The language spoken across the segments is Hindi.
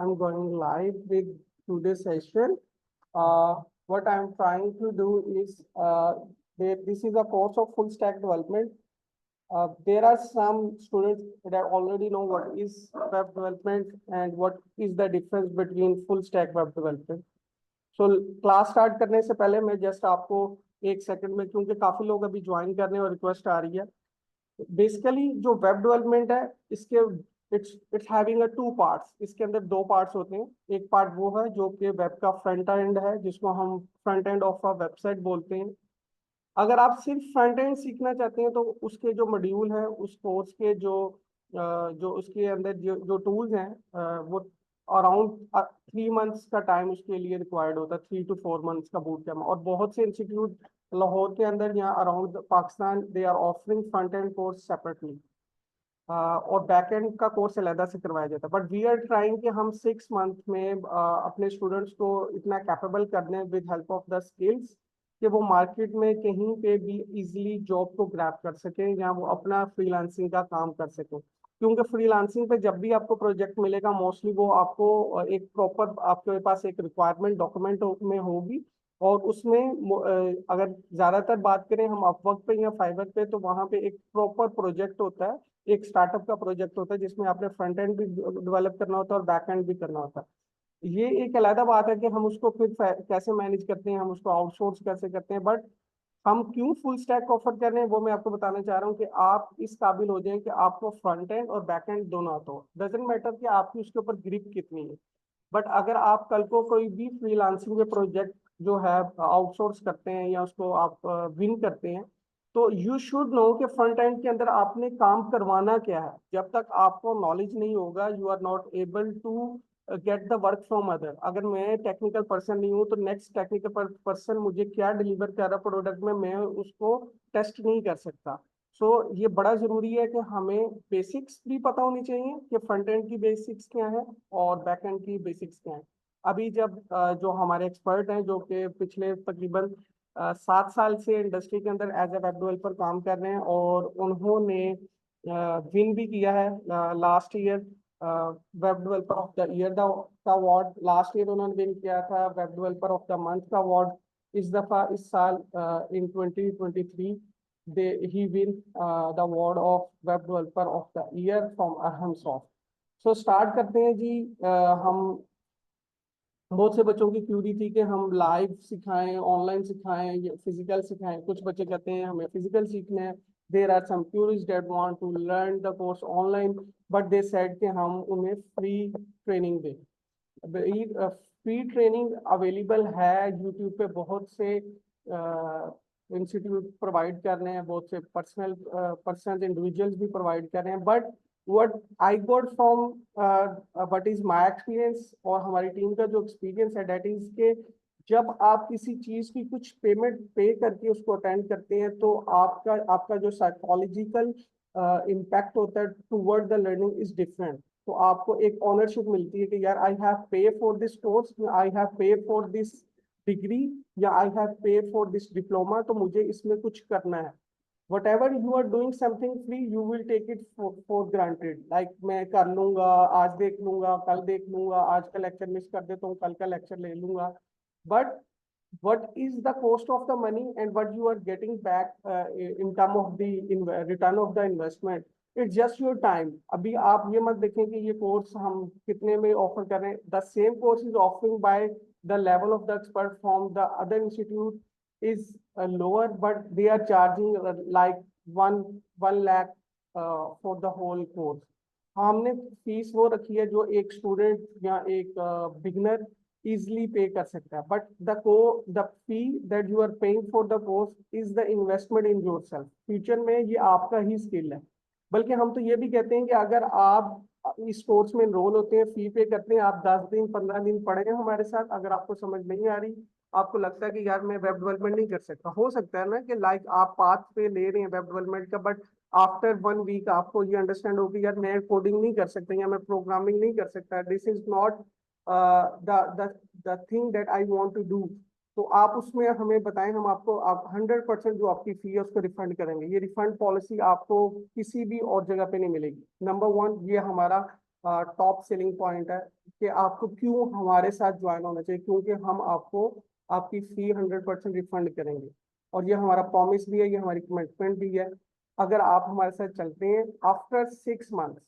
I'm going live with today's session. What I'm trying to do is, this is a course of full stack development. There are some students that already know what is web development and what is the difference between full stack web development. So class start करने से पहले मैं जस्ट आपको एक सेकंड में, क्योंकि काफी लोग अभी ज्वाइन करने और रिक्वेस्ट आ रही है। बेसिकली जो वेब डेवलपमेंट है, इसके it's having a two parts. इसके अंदर दो पार्ट्स होते हैं। एक पार्ट वो है जो कि वेब का फ्रंट एंड है, जिसको हम front end of a website बोलते हैं। अगर आप सिर्फ फ्रंट एंड सीखना चाहते हैं तो उसके जो मॉड्यूल है, उस कोर्स के जो उसके अंदर जो टूल्स हैं, वो अराउंड 3 मंथ्स का टाइम उसके लिए रिक्वायर्ड होता है। 3 to 4 मंथ्स का बूट कैंप। और बहुत से इंस्टीट्यूट लाहौर के अंदर या around Pakistan, they are offering front end course separately, और बैक एंड का कोर्स अलहदा से करवाया जाता है। बट वी आर ट्राइंग कि हम 6 मंथ में अपने स्टूडेंट्स को इतना कैपेबल कर दें with help of the skills कि वो मार्केट में कहीं पे भी इजीली जॉब को ग्रैब कर सकें या वो अपना फ्रीलांसिंग का काम कर सकें। क्योंकि फ्रीलांसिंग पे जब भी आपको प्रोजेक्ट मिलेगा, मोस्टली वो आपको एक प्रॉपर, आपके पास एक रिक्वायरमेंट डॉक्यूमेंट में होगी। और उसमें अगर ज्यादातर बात करें हम अपवर्क पे या फाइवर पे, तो वहाँ पे एक प्रॉपर प्रोजेक्ट होता है, एक स्टार्टअप का प्रोजेक्ट होता है, जिसमें आपने फ्रंट एंड भी डेवलप करना होता है और बैक एंड भी करना होता है। ये एक अलग बात है कि हम उसको फिर कैसे मैनेज करते हैं, हम उसको आउटसोर्स कैसे करते हैं। बट हम क्यों फुल स्टैक ऑफर कर रहे हैं वो मैं आपको बताना चाह रहा हूँ कि आप इस काबिल हो जाएं कि आपको फ्रंट एंड और बैक एंड दोनों आता हो। डजेंट मैटर कि आपकी उसके ऊपर ग्रिप कितनी है। बट अगर आप कल को कोई भी फ्रीलांसिंग के प्रोजेक्ट जो है आउटसोर्स करते हैं या उसको आप विन करते हैं, तो यू शुड नो कि फ्रंट एंड के अंदर आपने काम करवाना क्या है। जब तक आपको नॉलेज नहीं होगा, you are not able to get the work from other. अगर मैं टेक्निकल पर्सन नहीं हूँ तो नेक्स्ट टेक्निकल पर्सन मुझे क्या डिलीवर कर रहा प्रोडक्ट में, मैं उसको टेस्ट नहीं कर सकता। सो ये बड़ा जरूरी है कि हमें बेसिक्स भी पता होनी चाहिए कि फ्रंट एंड की बेसिक्स क्या है और बैक एंड की बेसिक्स क्या है। अभी जब जो हमारे एक्सपर्ट हैं, जो कि पिछले तकरीबन 7 साल से इंडस्ट्री के अंदर एज ए वेब डेवलपर काम कर रहे हैं, और उन्होंने विन भी किया है last year web developer of the year का अवार्ड। लास्ट ईयर उन्होंने विन किया था web developer of the month का अवार्ड। इस दफा इस साल इन 2023 they he win the award of web developer of the year from Arham Soft। So start करते हैं जी। हम बहुत से बच्चों की क्यूरी थी कि हम लाइव सिखाएं, ऑनलाइन सिखाएं या फिजिकल सिखाएं। कुछ बच्चे कहते हैं हमें फिजिकल सीखना है। There are some queries that want to learn the course online, but they said कि हम उन्हें फ्री ट्रेनिंग दें। फ्री ट्रेनिंग अवेलेबल है यूट्यूब पे। बहुत से इंस्टीट्यूट प्रोवाइड कर रहे हैं, बहुत से पर्सनल इंडिविजुअल्स भी प्रोवाइड कर रहे हैं। But what I got from what is my experience और हमारी टीम का जो एक्सपीरियंस है, डेट इज के जब आप किसी चीज की कुछ पेमेंट पे करके उसको अटेंड करते हैं, तो आपका आपका जो साइकोलॉजिकल इम्पैक्ट होता है toward the learning is different. तो आपको एक ऑनरशिप मिलती है कि यार I have pay for this course, I have pay for this degree, या I have pay for this diploma, तो मुझे इसमें कुछ करना है। Whatever you are doing something free, you will take it for granted. Like मैं कर लूंगा, आज देख लूंगा, कल देख लूंगा, आज का लेक्चर मिस कर देता हूँ, कल का लेक्चर ले लूंगा। But what is the cost of the money and what you are getting back in term of the return of the investment? It's just your time। अभी आप ये मत देखें कि ये कोर्स हम कितने में ऑफर कर रहे हैं। The same course is offering by the level of the expert from the other institute is lower, but they are charging like one lakh for the whole course। हमने फीस वो रखी है जो एक स्टूडेंट या एक बिगनर easily पे कर सकता है। But the fee that you are paying for the course is the investment in yourself। Future में ये आपका ही स्किल है। बल्कि हम तो ये भी कहते हैं कि अगर आप इस कोर्स में एनरोल होते हैं, फी पे करते हैं, आप 10 दिन 15 दिन पढ़े हैं हमारे साथ, अगर आपको समझ नहीं आ रही, आपको लगता है कि यार मैं वेब डेवलपमेंट नहीं कर सकता, हो सकता है ना कि लाइक आप पाथ पे ले रहे हैं वेब डेवलपमेंट का, बट आफ्टर 1 वीक आपको ये अंडरस्टैंड होगी यार मैं कोडिंग नहीं कर सकता या मैं प्रोग्रामिंग नहीं कर सकता, this is not the thing that I want to do. तो आप उसमें हमें बताएं, हम आपको आप 100% जो आपकी फी है उसको रिफंड करेंगे। ये रिफंड पॉलिसी आपको किसी भी और जगह पे नहीं मिलेगी। नंबर वन, ये हमारा टॉप सेलिंग पॉइंट है कि आपको क्यों हमारे साथ ज्वाइन होना चाहिए, क्योंकि हम आपको आपकी फी 100% रिफंड करेंगे और ये हमारा प्रॉमिस भी है, ये हमारी कमिटमेंट भी है। अगर आप हमारे साथ चलते हैं, आफ्टर 6 मंथ्स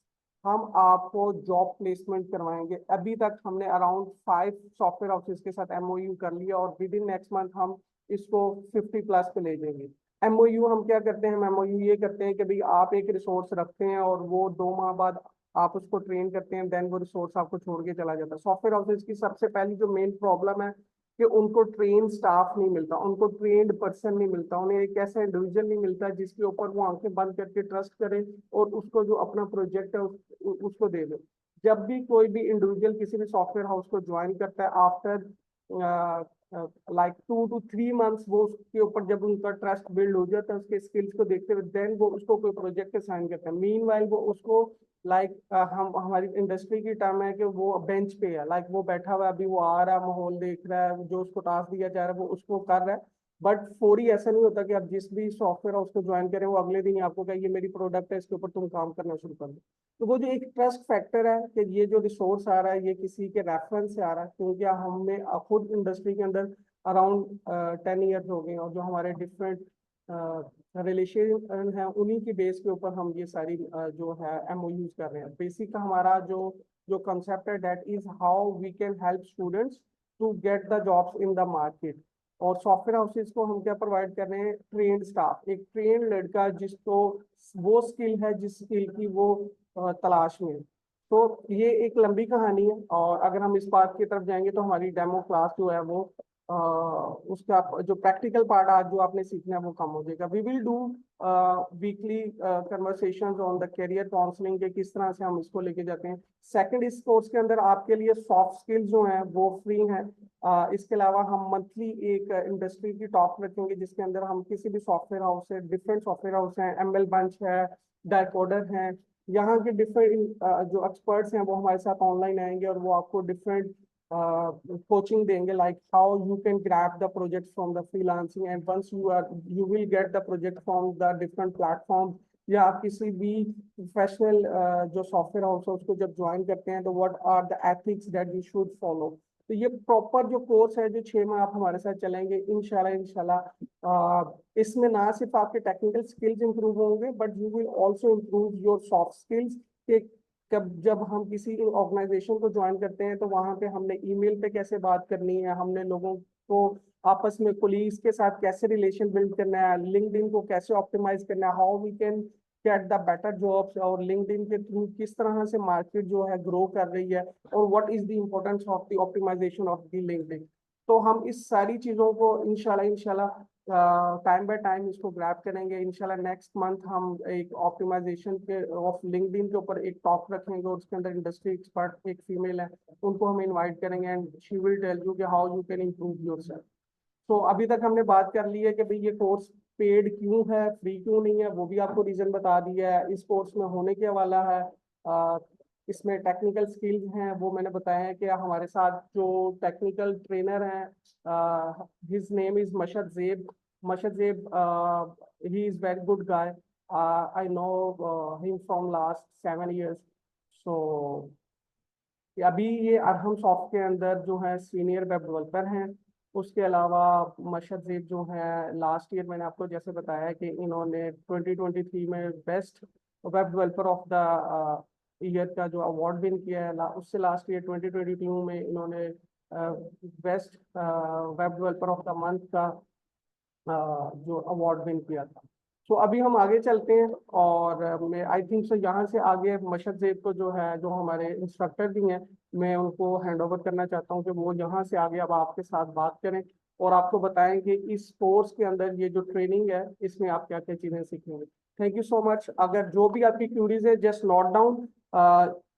हम आपको जॉब प्लेसमेंट करवाएंगे। अभी तक हमने अराउंड 5 सॉफ्टवेयर हाउसेस के साथ एमओयू कर लिया और विद इन नेक्स्ट मंथ हम इसको 50+ पे ले जाएंगे। एमओयू हम क्या करते हैं, एमओयू ये करते हैं कि भाई आप एक रिसोर्स रखते हैं और वो 2 माह बाद आप उसको ट्रेन करते हैं, देन वो रिसोर्स आपको छोड़ के चला जाता है। सॉफ्टवेयर हाउसेस की सबसे पहली जो मेन प्रॉब्लम है कि उनको ट्रेन स्टाफ नहीं मिलता, उनको ट्रेन्ड पर्सन नहीं मिलता, उन्हें एक ऐसा इंडिविजुअल नहीं मिलता जिसके ऊपर वो आंखें बंद करके ट्रस्ट करे और उसको जो अपना प्रोजेक्ट है उसको दे दे। जब भी कोई भी इंडिविजुअल किसी भी सॉफ्टवेयर हाउस को ज्वाइन करता है, आफ्टर लाइक 2 to 3 months वो उसके ऊपर जब उनका ट्रस्ट बिल्ड हो जाता है, उसके स्किल्स को देखते हुए देन वो उसको कोई प्रोजेक्ट साइन करता है। मीन वाइल वो उसको लाइक हम हमारी इंडस्ट्री की टर्म है कि वो बेंच पे है, लाइक वो बैठा हुआ है, अभी वो आ रहा है, माहौल देख रहा है, जो उसको टास्क दिया जा रहा है वो उसको कर रहा है। बट फौरी ऐसा नहीं होता कि आप जिस भी सॉफ्टवेयर हाउस को ज्वाइन करें वो अगले दिन ही आपको कहे ये मेरी प्रोडक्ट है, इसके ऊपर तुम काम करना शुरू कर दो। तो वो जो एक ट्रस्ट फैक्टर है कि ये जो रिसोर्स आ रहा है ये किसी के रेफरेंस से आ रहा है, क्योंकि हमने खुद इंडस्ट्री के अंदर अराउंड 10 ईयर्स हो गए और जो हमारे डिफरेंट रिलेशन है उन्हीं की बेस के ऊपर हम ये सारी जो है एमओयूज कर रहे हैं। बेसिक हमारा जो जो कंसेप्ट है that is how we can help students to get the jobs in the market. और सॉफ्टवेयर हाउसेज को हम क्या प्रोवाइड कर रहे हैं, ट्रेन्ड स्टाफ, एक ट्रेन लड़का जिसको वो स्किल है जिस स्किल की वो तलाश में है। तो ये एक लंबी कहानी है और अगर हम इस बात की तरफ जाएंगे तो हमारी डेमो क्लास जो है वो उसका जो प्रैक्टिकल पार्ट आज जो आपने सीखना है वो कम हो जाएगा। We will do weekly conversations on the career counselling के किस तरह से हम इसको लेके जाते हैं। सेकंड, इस कोर्स के अंदर आपके लिए सॉफ्ट स्किल्स जो हैं वो फ्री हैं। इसके अलावा हम मंथली एक इंडस्ट्री की टॉक रखेंगे जिसके अंदर हम किसी भी सॉफ्टवेयर हाउस से, डिफरेंट सॉफ्टवेयर हाउस हैं, एमएल बंच है, डायकोडर हैं, यहाँ के डिफरेंट जो एक्सपर्ट्स हैं वो हमारे साथ ऑनलाइन आएंगे और वो आपको डिफरेंट coaching देंगे, like how you can grab the project from the freelancing, and once you will get the project from the different platforms, या आप किसी भी प्रोफेशनल जो सॉफ्टवेयर हाउस है उसको जब ज्वाइन करते हैं तो what are the ethics that you should follow. तो ये प्रॉपर जो कोर्स है जो 6 माह आप हमारे साथ चलेंगे इंशाल्लाह इंशाल्लाह, इसमें ना सिर्फ आपके टेक्निकल स्किल्स इंप्रूव होंगे but you will also improve your soft skills. कब जब हम किसी ऑर्गेनाइजेशन को ज्वाइन करते हैं तो वहां पे हमने ईमेल पे कैसे बात करनी है, हमने लोगों को आपस में कोलीग्स के साथ कैसे रिलेशन बिल्ड करना है, लिंक्डइन को कैसे ऑप्टिमाइज करना है, how we can get the better jobs, और लिंक्डइन के थ्रू किस तरह से मार्केट जो है ग्रो कर रही है, और what is the importance of the optimisation of the LinkedIn. तो हम इस सारी चीजों को इंशाल्लाह इंशाल्लाह टाइम बाय टाइम इसको ग्रैब करेंगे। इंशाल्लाह नेक्स्ट मंथ हम एक ऑप्टिमाइजेशन के ऑफ लिंक्डइन के ऊपर एक टॉक रखेंगे और उसके अंदर इंडस्ट्री एक्सपर्ट एक फीमेल है उनको हम इनवाइट करेंगे and she will tell you कि how you can improve yourself. तो अभी तक हमने बात कर ली है कि भाई ये कोर्स पेड क्यों है, फ्री क्यों नहीं है, वो भी आपको रीजन बता दिया है। इस कोर्स में होने के वाला है इसमें टेक्निकल स्किल्स हैं वो मैंने बताया है कि हमारे साथ जो टेक्निकल ट्रेनर हैं हिज नेम इज मशद जेब। मशद जेब he is very good guy, I know him from last 7 years। सो अभी ये अरहम सॉफ्ट के अंदर जो है सीनियर वेब डेवलपर हैं। उसके अलावा मशद जेब जो है लास्ट ईयर मैंने आपको जैसे बताया कि इन्होंने 2023 में best web developer of the year का जो अवार्ड विन किया है। उससे लास्ट ईयर 2022 में इन्होंने best web developer of the month का जो अवार्ड विन किया था। तो अभी हम आगे चलते हैं और मैं आई थिंक सो यहाँ से आगे मशद जेब को जो है जो हमारे इंस्ट्रक्टर भी हैं मैं उनको हैंड ओवर करना चाहता हूँ कि वो यहाँ से आगे अब आपके साथ बात करें और आपको बताएं कि इस कोर्स के अंदर ये जो ट्रेनिंग है इसमें आप क्या क्या चीजें सीखेंगे। Thank you so much. अगर जो भी आपकी क्यूरीज है जस्ट नोट डाउन।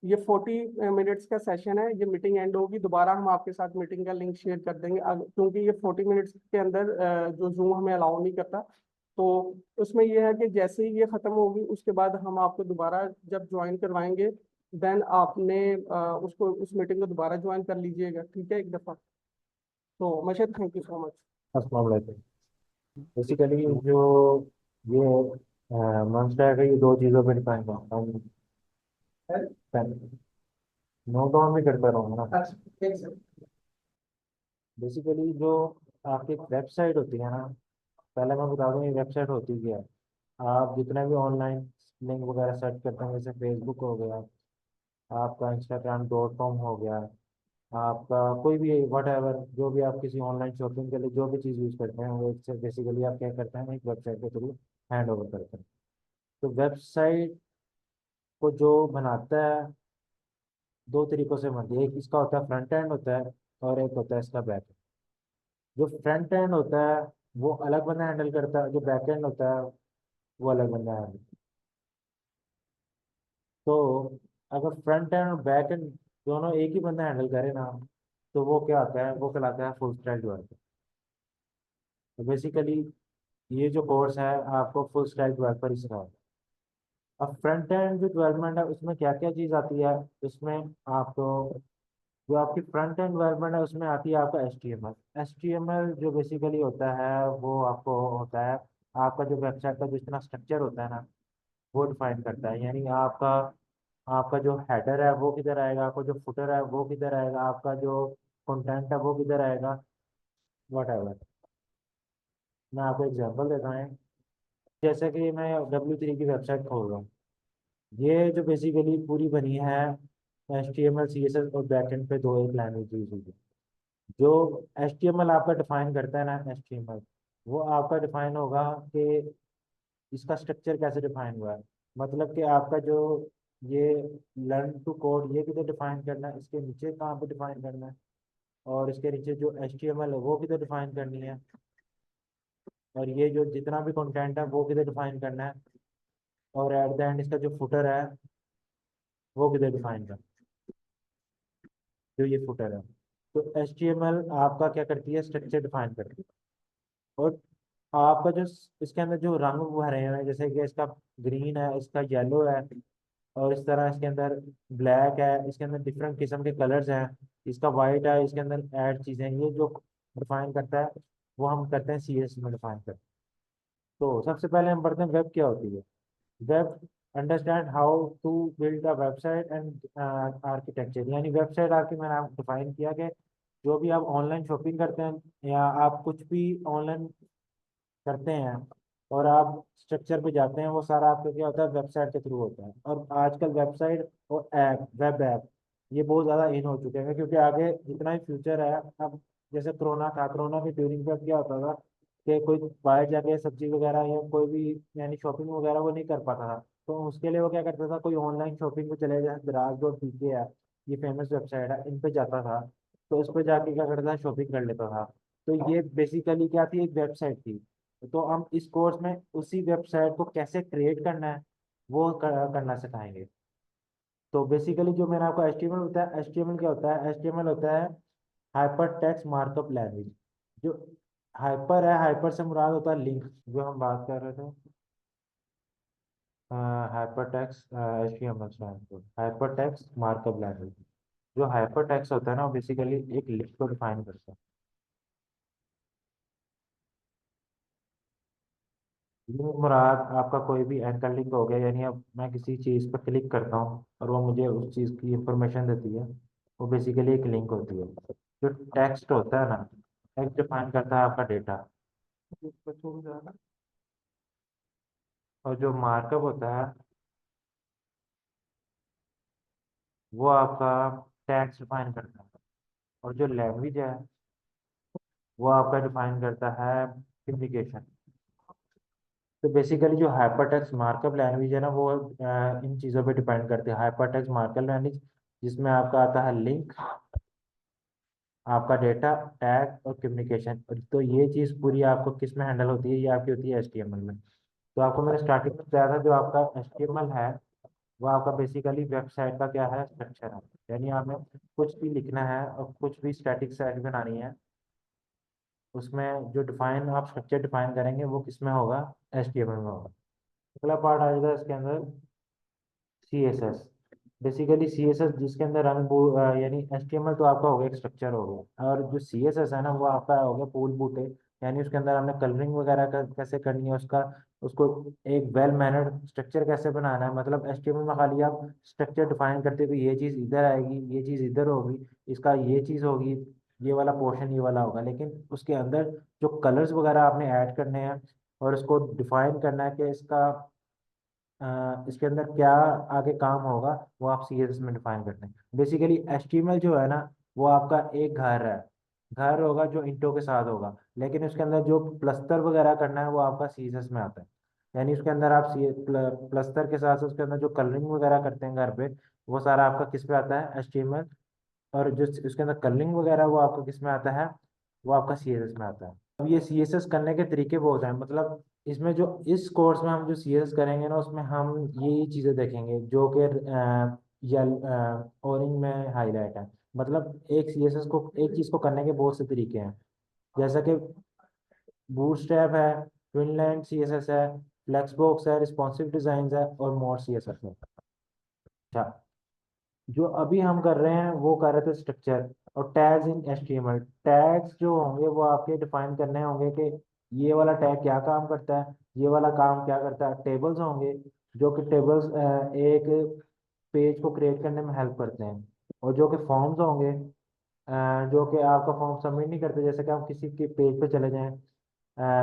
ये 40 मिनट्स का सेशन है, ये मीटिंग एंड होगी, दोबारा हम आपके साथ मीटिंग का लिंक शेयर कर देंगे क्योंकि ये 40 मिनट्स के अंदर जो जूम हमें अलाउ नहीं करता। तो उसमें यह है कि जैसे ही ये खत्म होगी उसके बाद हम आपको दोबारा जब ज्वाइन करवाएंगे देन आपने उसको उस मीटिंग को दोबारा ज्वाइन कर लीजिएगा, ठीक है, एक दफा। तो मशद थैंक यू सो मच। अस्सलाम वालेकुम। बेसिकली जो ये मंच है ये दो चीज़ों पर डिपेंड करता है। नोट डाउन भी करता रहूंगा ना। अच्छा ठीक है। बेसिकली जो आपकी वेबसाइट होती है ना, पहले मैं बता दूँ ये वेबसाइट होती क्या है। आप जितने भी ऑनलाइन लिंक वगैरह सर्च करते हैं, जैसे फेसबुक हो गया, आपका Instagram.com हो गया, आपका कोई भी वट एवर, जो भी आप किसी ऑनलाइन शॉपिंग के लिए जो भी चीज़ यूज़ करते हैं, वो इससे बेसिकली आप क्या करते हैं, एक वेबसाइट के थ्रू हैंड ओवर करते हैं। तो वेबसाइट को जो बनाता है, दो तरीकों से बनती है। एक इसका होता है फ्रंट एंड होता है, और एक होता है इसका बैक। जो फ्रंट एंड होता है वो अलग बंदा हैंडल करता है, जो बैक एंड होता है वो अलग बंदा हैंडल। तो अगर फ्रंट एंड और बैक एंड दोनों एक ही बंदा हैंडल करे ना, तो वो क्या होता है, वो कहलाता है फुल स्टैक डेवलपर। तो बेसिकली ये जो कोर्स है आपको फुल स्टैक डेवलपर ही सिखाएगा। अब फ्रंट एंड जो डेवलपमेंट है उसमें क्या क्या चीज़ आती है, उसमें आपको जो आपकी फ्रंट एंड डेवलपमेंट है उसमें आती है आपका HTML। HTML जो बेसिकली होता है वो आपको होता है आपका जो वेबसाइट का जितना स्ट्रक्चर होता है ना, वो डिफाइन करता है। यानी आपका आपका जो हेडर है वो किधर आएगा, आपका जो फुटर है वो किधर आएगा, आपका जो कंटेंट है वो किधर आएगा, वट एवर। मैं आपको एग्जांपल देता हूँ। जैसे कि मैं W3 की वेबसाइट खोल रहा हूँ, ये जो बेसिकली पूरी बनी है HTML CSS और बैकएंड पे दो एक लैंग्वेज यूज हुई है। जो HTML आपका डिफाइन करता है ना, HTML वो आपका डिफाइन होगा कि इसका स्ट्रक्चर कैसे डिफाइन हुआ है। मतलब कि आपका जो ये लर्न टू कोड ये किधर डिफाइन करना है, इसके नीचे कहाँ पे डिफाइन करना है, और इसके नीचे जो HTML है वो किधर डिफाइन करनी है, और ये जो जितना भी कंटेंट है वो किधर डिफाइन करना है, और एट द एंड इसका जो फुटर है वो किधर डिफाइन करना है, जो ये फुटर है। तो HTML आपका क्या करती है, स्ट्रक्चर डिफाइन करती है। और आपका जो इसके अंदर जो रंग भरे हैं, जैसे कि इसका ग्रीन है, इसका येलो है, और इस तरह इसके अंदर ब्लैक है, इसके अंदर डिफरेंट किस्म के कलर्स हैं, इसका वाइट है, इसके अंदर ऐड चीज़ें, ये जो डिफाइन करता है वो हम करते हैं CSS में डिफाइन करते हैं। तो सबसे पहले हम पढ़ते हैं वेब क्या होती है। Web understand how to build a website and architecture. यानी वेबसाइट आके मैंने आपको डिफाइन किया कि जो भी आप ऑनलाइन शॉपिंग करते हैं या आप कुछ भी ऑनलाइन करते हैं और आप स्ट्रक्चर पे जाते हैं, वो सारा आपका क्या होता है, वेबसाइट के थ्रू होता है। और आजकल वेबसाइट और ऐप, वेब ऐप, ये बहुत ज़्यादा इन हो चुके हैं, क्योंकि आगे जितना ही फ्यूचर है। अब जैसे कोरोना था, कोरोना के ड्यूरिंग पे क्या होता था कि कोई बाहर जाके सब्जी वगैरह या कोई भी यानी शॉपिंग वगैरह वो नहीं कर पाता था। तो उसके लिए वो क्या करता था, कोई ऑनलाइन शॉपिंग पे चले जाए, Draz.pk है, ये फेमस वेबसाइट है, इन पे जाता था। तो उस पर जाके क्या करता था, शॉपिंग कर लेता था। तो ये बेसिकली क्या थी, एक वेबसाइट थी। तो हम इस कोर्स में उसी वेबसाइट को कैसे क्रिएट करना है वो करना सिखाएंगे। तो बेसिकली जो मैंने आपको HTML होता है, HTML क्या होता है, HTML होता है हाइपर टेक्स्ट मार्कअप लैंग्वेज। जो हाइपर है, हाइपर से मुराद होता है लिंक, जो हम बात कर रहे थे। Hyper text HTML hyper text markup language. जो हाइपर टेक्स्ट होता है ना, वो बेसिकली एक लिंक को डिफाइन करता है। ये मुराद आपका कोई भी एंकर लिंक हो गया, यानी अब मैं किसी चीज़ पर क्लिक करता हूँ और वो मुझे उस चीज़ की इंफॉर्मेशन देती है, वो बेसिकली एक लिंक होती है। जो टेक्स्ट होता है ना, टेक्स्ट डिफाइन करता है आपका डेटा। और जो मार्कअप होता है वो आपका टेक्स्ट डिफाइन करता है। और जो लैंग्वेज है वो आपका डिफाइन करता है कम्युनिकेशन। तो बेसिकली जो हाइपरटेक्स्ट मार्कअप लैंग्वेज है ना, वो इन चीज़ों पे डिपेंड करती है। हाइपरटेक्स्ट मार्कअप लैंग्वेज जिसमें आपका आता है लिंक, आपका डेटा, टैग और कम्युनिकेशन। तो ये चीज़ पूरी आपको किस में हैंडल होती है, ये आपकी होती है HTML में। तो आपको मैंने स्टार्टिंग में बताया था, जो आपका HTML है वो आपका बेसिकली वेबसाइट का क्या है, स्ट्रक्चर है। यानी आपने कुछ भी लिखना है और कुछ भी स्टैटिक साइट बनानी है, उसमें जो डिफाइन आप स्ट्रक्चर डिफाइन करेंगे वो किस में होगा, HTML में होगा। अगला पार्ट आ जाएगा इसके अंदर CSS। बेसिकली CSS जिसके अंदर यानी HTML तो आपका हो गया, एक स्ट्रक्चर हो गया, और जो CSS है ना वो आपका हो गया पूल बूटे। यानी उसके अंदर हमने कलरिंग वगैरह कैसे करनी है, उसका उसको एक वेल मैनर्ड स्ट्रक्चर कैसे बनाना है, मतलब एचटीएमएल में खाली आप स्ट्रक्चर डिफाइन करते हो कि ये चीज़ इधर आएगी, ये चीज़ इधर होगी, इसका ये चीज़ होगी, ये वाला पोर्शन ये वाला होगा, लेकिन उसके अंदर जो कलर्स वगैरह आपने ऐड करने हैं और इसको डिफाइन करना है कि इसके अंदर क्या आगे काम होगा, वो आप सीएसएस में डिफाइन करते हैं। बेसिकली एचटीएमएल जो है ना, वो आपका एक घर है, घर होगा जो इंटो के साथ होगा, लेकिन उसके अंदर जो प्लस्तर वगैरह करना है वो आपका सीएसएस में आता है। यानी उसके अंदर आप प्लस्तर के साथ साथ उसके अंदर जो कलरिंग वगैरह करते हैं घर पे, वो सारा आपका किस पे आता है, एचटीएमएल। और जो उसके अंदर कलरिंग वगैरह वो आपका किस में आता है, वो आपका सीएसएस में आता है। अब ये सीएसएस करने के तरीके बहुत हैं, मतलब इसमें जो इस कोर्स में हम जो सीएसएस करेंगे ना, उसमें हम ये चीज़ें देखेंगे जो कि यल ऑरेंज में हाईलाइट है। मतलब एक सीएसएस को, एक चीज़ को करने के बहुत से तरीके हैं, जैसा कि बूटस्ट्रैप है, ट्विनलाइन सीएसएस है, फ्लेक्सबॉक्स है, रिस्पॉन्सिव डिजाइन है और मोड सीएसएस है। अच्छा, जो अभी हम कर रहे हैं वो कर रहे थे स्ट्रक्चर और टैग्स इन एचटीएमएल। टैग्स जो होंगे वो आपके डिफाइन करने होंगे कि ये वाला टैग क्या काम करता है, ये वाला काम क्या करता है। टेबल्स होंगे जो कि टेबल्स एक पेज को क्रिएट करने में हेल्प करते हैं, और जो कि फॉर्म्स होंगे जो कि आपका फॉर्म सबमिट नहीं करते। जैसे कि हम किसी के पेज पे चले जाएं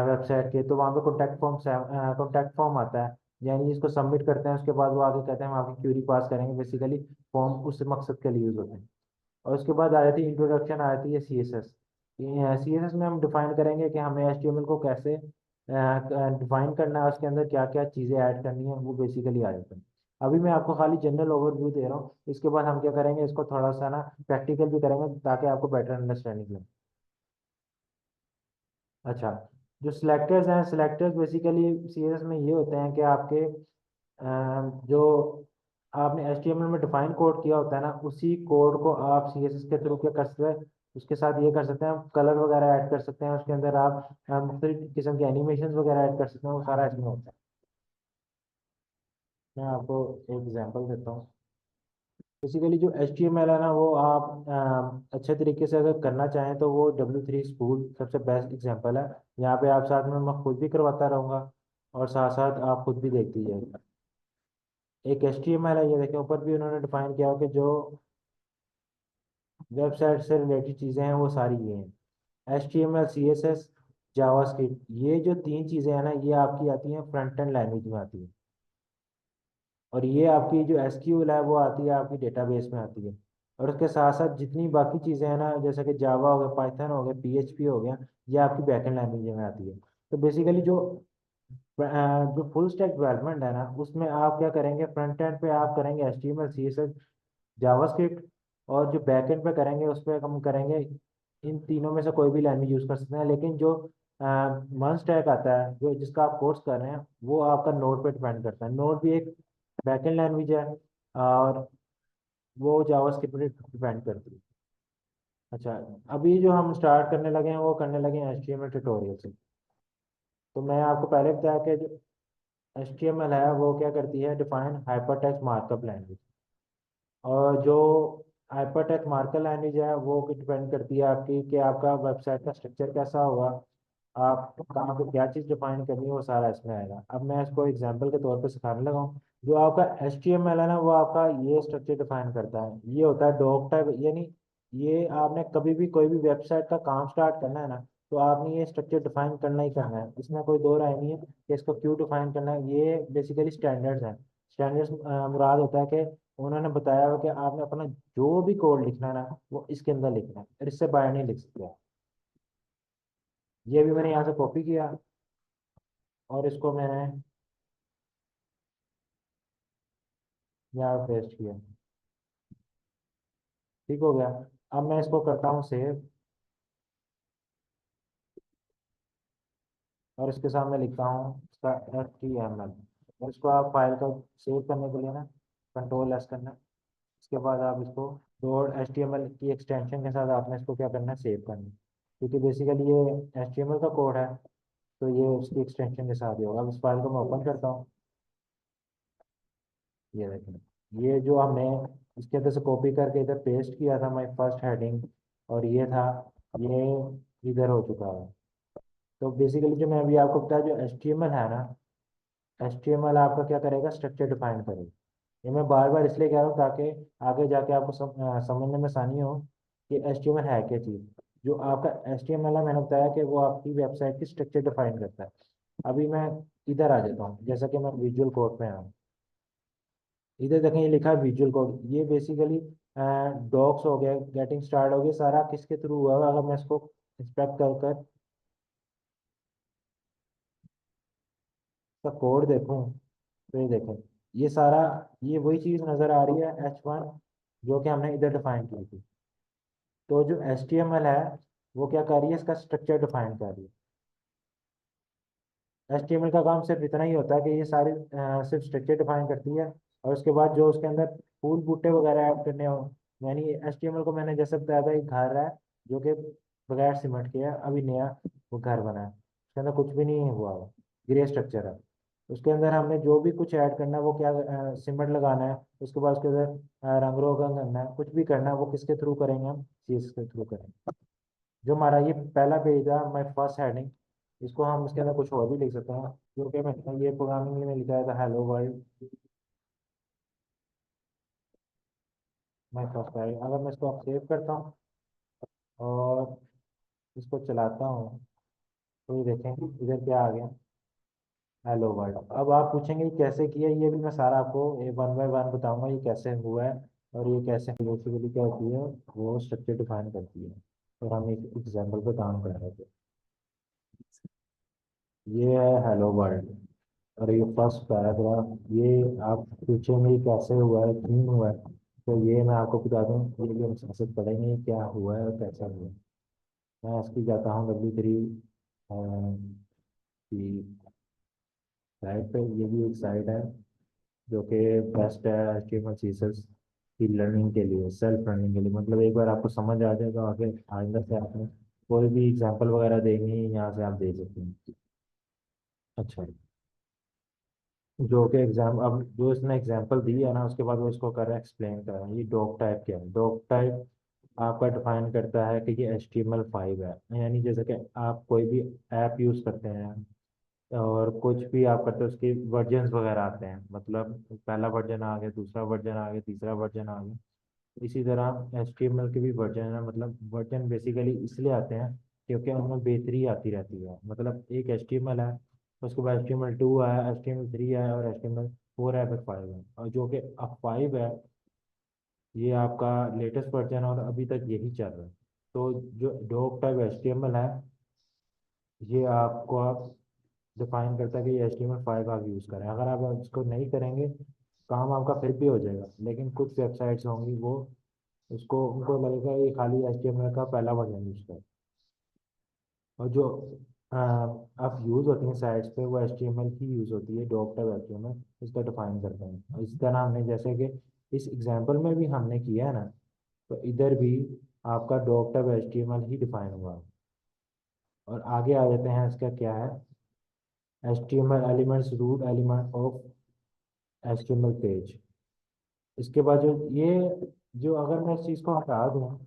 वेबसाइट के, तो वहाँ पे कॉन्टैक्ट फॉर्म आता है, यानी इसको सबमिट करते हैं, उसके बाद वो आगे कहते हैं हम आपकी क्यूरी पास करेंगे। बेसिकली फॉर्म उस मकसद के लिए यूज होते हैं। और उसके बाद आ जाती है इंट्रोडक्शन, आ जाती है सीएसएस। सीएसएस में हम डिफाइन करेंगे कि हमें एचटीएमएल को कैसे डिफाइन करना है, उसके अंदर क्या क्या चीज़ें ऐड करनी है, वो बेसिकली आ जाता है। अभी मैं आपको खाली जनरल ओवरव्यू दे रहा हूँ, इसके बाद हम क्या करेंगे, इसको थोड़ा सा ना प्रैक्टिकल भी करेंगे ताकि आपको बेटर अंडरस्टैंडिंग लगे। अच्छा, जो सिलेक्टर्स हैं, सिलेक्टर्स बेसिकली सीएसएस में ये होते हैं कि आपके जो आपने एचटीएमएल में डिफाइन कोड किया होता है ना, उसी कोड को आप सीएसएस के थ्रू क्या कर सकते हैं, उसके साथ ये कर सकते हैं, कलर वगैरह ऐड कर सकते हैं, उसके अंदर आप मुख्तलिफ किस्म के एनिमेशन वगैरह ऐड कर सकते हैं, वो सारा इसमें होता है। मैं आपको एक एग्जांपल देता हूँ। बेसिकली जो एचटीएमएल है ना, वो आप अच्छे तरीके से अगर करना चाहें तो वो W3 स्कूल सबसे बेस्ट एग्जांपल है। यहाँ पे आप साथ में मैं खुद भी करवाता रहूँगा और साथ साथ आप खुद भी देखती जाइए। एक एचटीएमएल है, ये देखें ऊपर भी उन्होंने डिफाइन किया हो कि जो वेबसाइट से रिलेटेड चीज़ें हैं वो सारी ये हैं, HTML CSS जावास्क्रिप्ट। ये जो तीन चीज़ें हैं ना, ये आपकी आती हैं फ्रंट एंड लैंग्वेज में आती है, और ये आपकी जो एसक्यूएल है वो आती है आपकी डेटाबेस में आती है। और उसके साथ साथ जितनी बाकी चीज़ें हैं ना, जैसे कि जावा हो गया, पाइथन हो गया, PHP हो गया, ये आपकी बैकएंड लैंग्वेज में आती है। तो बेसिकली जो फुल स्टैक डेवलपमेंट है ना, उसमें आप क्या करेंगे, फ्रंट एंड पे आप करेंगे HTML CSS जावास्क्रिप्ट, और जो बैकएंड पे करेंगे उस पर हम करेंगे, इन तीनों में से कोई भी लैंग्वेज यूज कर सकते हैं, लेकिन जो वन स्टैक आता है जो जिसका आप कोर्स कर रहे हैं, वो आपका नोड पे डिपेंड करता है। नोड भी एक बैकएंड लैंग्वेज है, और वो जावास्क्रिप्ट पे डिपेंड करती है। अच्छा, अभी जो हम स्टार्ट करने लगे हैं वो करने लगे हैं HTML ट्यूटोरियल से। तो मैं आपको पहले बताया कि जो HTML है वो क्या करती है, डिफाइन हाइपरटेक्स्ट मार्कअप लैंग्वेज। और जो हाइपरटेक्स्ट मार्कअप लैंग्वेज है वो डिपेंड करती है आपकी कि आपका वेबसाइट का स्ट्रक्चर कैसा होगा, आप कहाँ पे क्या चीज़ डिफाइन करनी है, वो सारा इसमें आएगा। अब मैं इसको एग्जांपल के तौर पे सिखाने लगा हूँ। जो आपका HTML है ना, वो आपका ये स्ट्रक्चर डिफाइन करता है, ये होता है डॉक टाइप। यानी ये आपने कभी भी कोई भी वेबसाइट का काम स्टार्ट करना है ना, तो आपने ये स्ट्रक्चर डिफाइन करना ही करना है, इसमें कोई दो राय नहीं है कि इसको क्यों डिफाइन करना है। ये बेसिकली स्टैंडर्ड्स हैं। स्टैंडर्ड्स मुराद होता है कि उन्होंने बताया हुआ कि आपने अपना जो भी कोड लिखना है ना, वो इसके अंदर लिखना है, और इससे बाहर नहीं लिख सकते आप। ये भी मैंने यहाँ से कॉपी किया और इसको मैंने यहाँ पेस्ट किया। ठीक हो गया। अब मैं इसको करता हूँ सेव, और इसके सामने लिखता हूँ इसका HTML। और इसको आप फाइल को सेव करने के लिए ना Ctrl+S करना है। इसके बाद आप इसको .html की एक्सटेंशन के साथ आपने इसको क्या करना है, सेव करना है, क्योंकि बेसिकली ये HTML का कोड है, तो ये उसकी एक्सटेंशन के साथ ही होगा। अब इस फाइल को मैं ओपन करता हूँ। ये देखें, ये जो हमने इसके अंदर से कॉपी करके इधर पेस्ट किया था, माई फर्स्ट हेडिंग, और ये था, ये इधर हो चुका है। तो बेसिकली जो मैं अभी आपको बताया, जो HTML है ना, HTML आपका क्या करेगा, स्ट्रक्चर डिफाइन करेगा। ये मैं बार बार इसलिए कह रहा हूँ ताकि आगे जाके आपको समझने में आसानी हो कि HTML है क्या चीज़। जो आपका HTML है, मैंने बताया कि वो आपकी वेबसाइट की स्ट्रक्चर डिफाइन करता है। अभी मैं इधर आ जाता हूँ, जैसा कि मैं विजुअल कोड पे आऊँ। इधर देखें, ये लिखा है विजुअल कोड। ये बेसिकली डॉक्स हो गया, गेटिंग स्टार्ट हो गया, सारा किसके थ्रू हुआ है? अगर मैं इसको इंस्पेक्ट कर कर इसका कोड देखूँ तो ये देखें, ये सारा, ये वही चीज़ नज़र आ रही है H1 जो कि हमने इधर डिफाइन की थी। तो जो HTML है वो क्या कर रही है, इसका स्ट्रक्चर डिफाइन कर रही है। HTML का काम सिर्फ इतना ही होता है कि ये सारी सिर्फ स्ट्रक्चर डिफाइन करती है, और उसके बाद जो उसके अंदर फूल बूटे वगैरह ऐड करने हो। यानी HTML को मैंने जैसे बताया था, एक घर है जो कि बगैर सीमेंट के है, अभी नया वो घर बना है, उसके अंदर कुछ भी नहीं हुआ है, ग्रे स्ट्रक्चर है। उसके अंदर हमने जो भी कुछ ऐड करना है वो क्या, सीमेंट लगाना है, उसके बाद उसके अंदर रंग रोगन करना है, कुछ भी करना है, वो किसके थ्रू करेंगे हम, CSS के थ्रू करेंगे। जो हमारा ये पहला पेज था, माई फर्स्ट हेडिंग, इसको हम इसके अंदर कुछ और भी लिख सकते हैं, जो कि मैं ये प्रोग्रामिंग में लिखा था, hello world my first heading. अगर मैं इसको सेव करता हूँ और इसको चलाता हूँ तो ये देखें इधर क्या आ गया, हेलो वर्ल्ड। अब आप पूछेंगे ये कैसे किया, ये भी मैं सारा आपको वन बाय वन बताऊंगा ये कैसे हुआ है, और ये कैसे बेसिकली क्या होती है, वो स्ट्रक्चर डिफाइन करती है। और हम एक एग्जाम्पल पे काम कर रहे थे। ये है हेलो वर्ल्ड, और ये फर्स्ट पैराग्राफ। ये आप पूछेंगे कैसे हुआ है, क्यों हुआ है, तो ये मैं आपको बता दूं, ये भी हम सबसे पढ़ेंगे क्या हुआ है और कैसा हुआ है। मैं इसकी जाता हूँ W3 की साइट पे। ये भी एक साइट है जो कि बेस्ट है HTML CSS की लर्निंग के लिए, सेल्फ लर्निंग के लिए। मतलब एक बार आपको समझ आ जाएगा, आगे आइंदा से आपने कोई भी एग्जाम्पल वगैरह देंगे यहाँ से आप दे सकते हैं। अच्छा, जो कि एग्जाम, अब जो इसने एग्जांपल दी है ना, उसके बाद वो इसको कर रहा है, एक्सप्लेन कर रहा है ये डॉक टाइप क्या है। डॉक टाइप आपका डिफाइन करता है कि ये HTML5 है। यानी जैसे कि आप कोई भी ऐप यूज़ करते हैं और कुछ भी आप करते हो, उसके वर्जन्स वगैरह आते हैं, मतलब पहला वर्जन आ गया, दूसरा वर्जन आ गया, तीसरा वर्जन आ गया। इसी तरह HTML के भी वर्जन है, मतलब वर्जन बेसिकली इसलिए आते हैं क्योंकि उनमें बेहतरी आती रहती है। मतलब एक HTML है, उसके बाद HTML2 है, HTML3 है, और HTML4 है, फिर 5 है, और जो कि अब 5 है ये आपका लेटेस्ट वर्जन, और अभी तक यही चल रहा है। तो जो डॉक टाइप HTML है, ये आपको आप डिफाइन करता है कि ये HTML5 आप यूज़ करें। अगर आप इसको नहीं करेंगे, काम आपका फिर भी हो जाएगा, लेकिन कुछ वेबसाइट्स होंगी वो उसको उनको लगेगा ये खाली HTML का पहला वर्जन यूज़ कर। और जो आप यूज़ होती हैं साइट्स पे, वो HTML की यूज़ होती है, डॉक टाइप HTML इसका डिफाइन करते हैं। और इसी तरह हमने जैसे कि इस एग्जांपल में भी हमने किया है ना, तो इधर भी आपका डॉक टाइप HTML ही डिफाइन हुआ। और आगे आ जाते हैं, इसका क्या है, HTML elements, root element of HTML page. इसके बाद जो ये, जो अगर मैं इस चीज़ को हटा दूँ,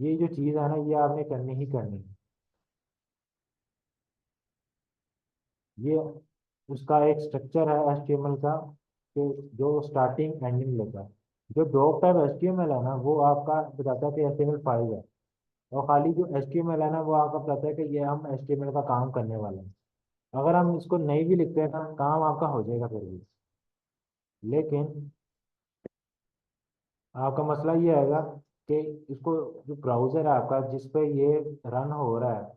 ये जो चीज़ है ना, ये आपने करनी ही करनी है। ये उसका एक स्ट्रक्चर है HTML का, कि जो स्टार्टिंग एंडिंग लेता है। जो डॉक टाइप HTML है ना, वो आपका बताता है कि HTML5 है, और खाली जो HTML है ना, वो आपका बताता है कि ये हम HTML का काम करने वाले हैं। अगर हम इसको नहीं भी लिखते हैं ना, काम आपका हो जाएगा फिर भी। लेकिन आपका मसला ये आएगा कि इसको, जो ब्राउजर है आपका जिस पे ये रन हो रहा है,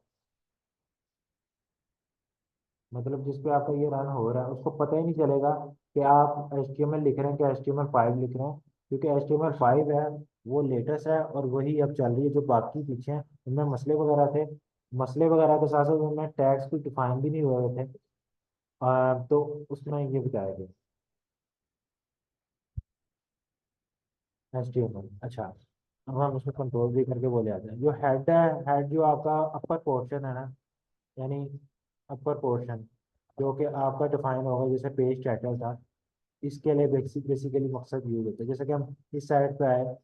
मतलब जिस पे आपका ये रन हो रहा है, उसको पता ही नहीं चलेगा कि आप HTML लिख रहे हैं कि HTML5 लिख रहे हैं, क्योंकि HTML5 है वो लेटेस्ट है, और वही अब चल रही है। जो बाकी पीछे हैं उनमें मसले वगैरह थे, मसले वगैरह के साथ साथ उनमें टैग्स भी डिफाइन भी नहीं हुए थे। तो उसमें ये बताया गया HTML। अच्छा, अब हम उसमें कंट्रोल भी करके बोले आते हैं। जो हेड है, हेड जो आपका अपर पोर्शन है ना, यानी अपर पोर्शन जो कि आपका डिफाइन होगा, जैसे पेज टाइटल था, इसके लिए बेसिकली मकसद यूज होता है। जैसे कि हम इस साइड पे आए,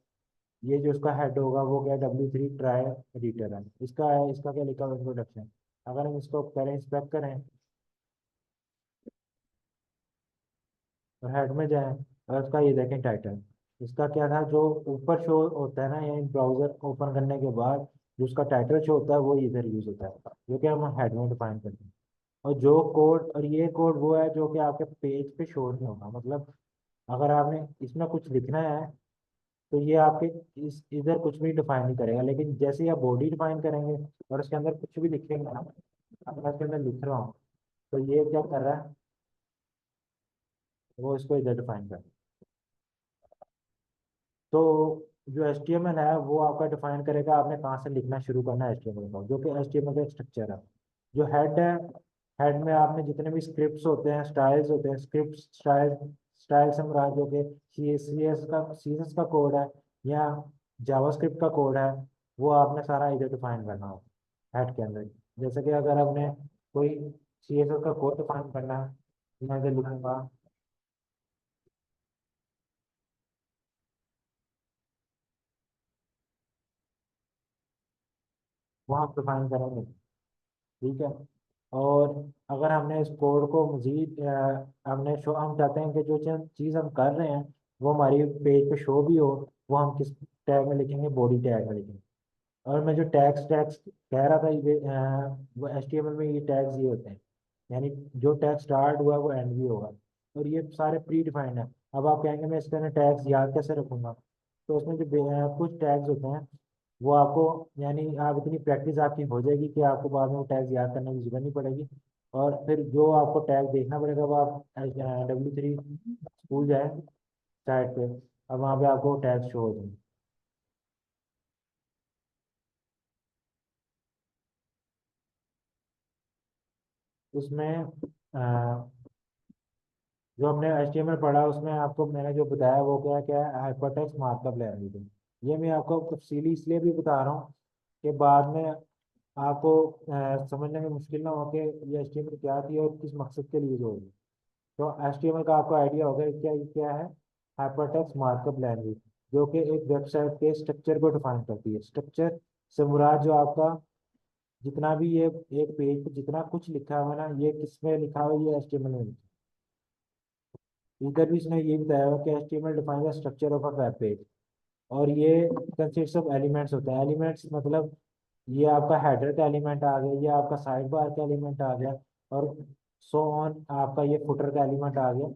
ये जो उसका हेड होगा वो क्या, W3 ट्राई एडिटर है, इसका है, इसका क्या लिखा हुआ, इंट्रोडक्शन। अगर हम इसको करें, इंस्पेक्ट करें, और हेड में जाएं और उसका ये देखें टाइटल। इसका क्या था, जो ऊपर शो होता है ना, या ब्राउजर ओपन करने के बाद जो उसका टाइटल शो होता है वो इधर यूज होता है, जो कि हम हेड में डिफाइन करते हैं। और जो कोड, और ये कोड वो है जो कि आपके पेज पे शो नहीं होगा। मतलब अगर आपने इसमें कुछ लिखना है तो ये आपके इस इधर कुछ भी डिफाइन नहीं करेगा, लेकिन जैसे ही आप बॉडी डिफाइन करेंगे और उसके अंदर कुछ भी लिखेंगे ना, अब मैं इसके अंदर लिख रहा हूँ तो ये क्या कर रहा है, वो इसको इधर डिफाइन कर। तो जो HTML है वो आपका डिफाइन करेगा आपने कहाँ से लिखना शुरू करना है HTML का, जो कि HTML का एक स्ट्रक्चर है। जो हेड है, हेड में आपने जितने भी स्क्रिप्ट्स होते हैं, स्टाइल्स होते हैं, स्क्रिप्ट स्टाइल, स्टाइल से मुराद जो कि CSS का कोड है या जावास्क्रिप्ट का कोड है, वो आपने सारा इधर डिफाइन करना हो हेड के अंदर। जैसे कि अगर आपने कोई CSS का कोड डिफाइन करना है, तो मैं इधर लिखूंगा, वो हम डिफाइन करेंगे। ठीक है। और अगर हमने इस कोड को मजीद हमने शो, हम चाहते हैं कि जो चीज़ हम कर रहे हैं वो हमारी पेज पे शो भी हो, वो हम किस टैग में लिखेंगे, बॉडी टैग में लिखेंगे। और मैं जो टैग्स टैग्स कह रहा था, ये वो HTML में ये टैग्स ये होते हैं, यानी जो टैग स्टार्ट हुआ वो एंड भी होगा। और ये सारे प्री डिफाइंड है। अब आप कहेंगे मैं इसके अंदर टैग्स याद कैसे रखूंगा, तो उसमें जो कुछ टैग्स होते हैं वो आपको, यानी आप इतनी प्रैक्टिस आपकी हो जाएगी कि आपको बाद में वो टैग्स याद करने की जरूरत नहीं पड़ेगी। और फिर जो आपको टैग देखना पड़ेगा वो आप W3 स्कूल जाए साइट पे, अब वहाँ पे आपको टैग शो हो जाएंगे। उसमें जो हमने HTML पढ़ा उसमें आपको मैंने जो बताया वो क्या क्या है, हाइपरटेक्स्ट मार्कअप लैंग्वेज है। ये मैं आपको तफसीली इसलिए भी बता रहा हूँ कि बाद में आपको समझने में मुश्किल ना हो कि ये HTML क्या थी और किस मकसद के लिए यूज होगी। तो HTML का आपको आइडिया होगा क्या, ये क्या है, हाइपरटेक्स्ट मार्कअप लैंग्वेज, जो कि एक वेबसाइट के स्ट्रक्चर को डिफाइन करती है। स्ट्रक्चर से मुराद जो आपका जितना भी ये एक पेज पे जितना कुछ लिखा हुआ है ना, ये किस में लिखा हुआ है, ये HTML में लिखा है। इधर भी इसने ये बताया हुआ कि HTML define the structure of a web page. और ये कंसिस्ट ऑफ एलिमेंट्स होते हैं। एलिमेंट्स मतलब ये आपका हेडर का एलिमेंट आ गया, ये आपका साइड बार का एलिमेंट आ गया, और सो ऑन आपका ये फुटर का एलिमेंट आ गया।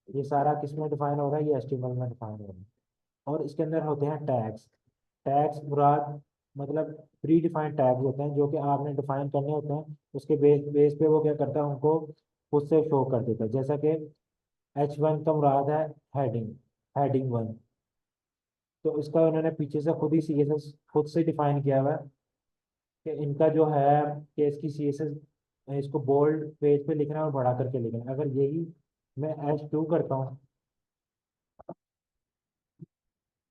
ये सारा किस में डिफाइन हो रहा है, ये HTML में डिफाइन हो रहा है। और इसके अंदर होते हैं टैग्स। टैग्स मुराद मतलब प्री डिफाइंड टैग्स होते हैं जो कि आपने डिफाइन करने होते हैं, उसके बेस पे वो क्या करता है, उनको खुद से शो कर देता है। जैसा कि H1 का मुराद है हेडिंग, हेडिंग 1। तो इसका उन्होंने पीछे से खुद ही CSS खुद से डिफाइन किया हुआ है कि इनका जो है कि इसकी CSS इसको बोल्ड पेज पे लिखना है और बड़ा करके लिखना है। अगर यही मैं H2 करता हूँ,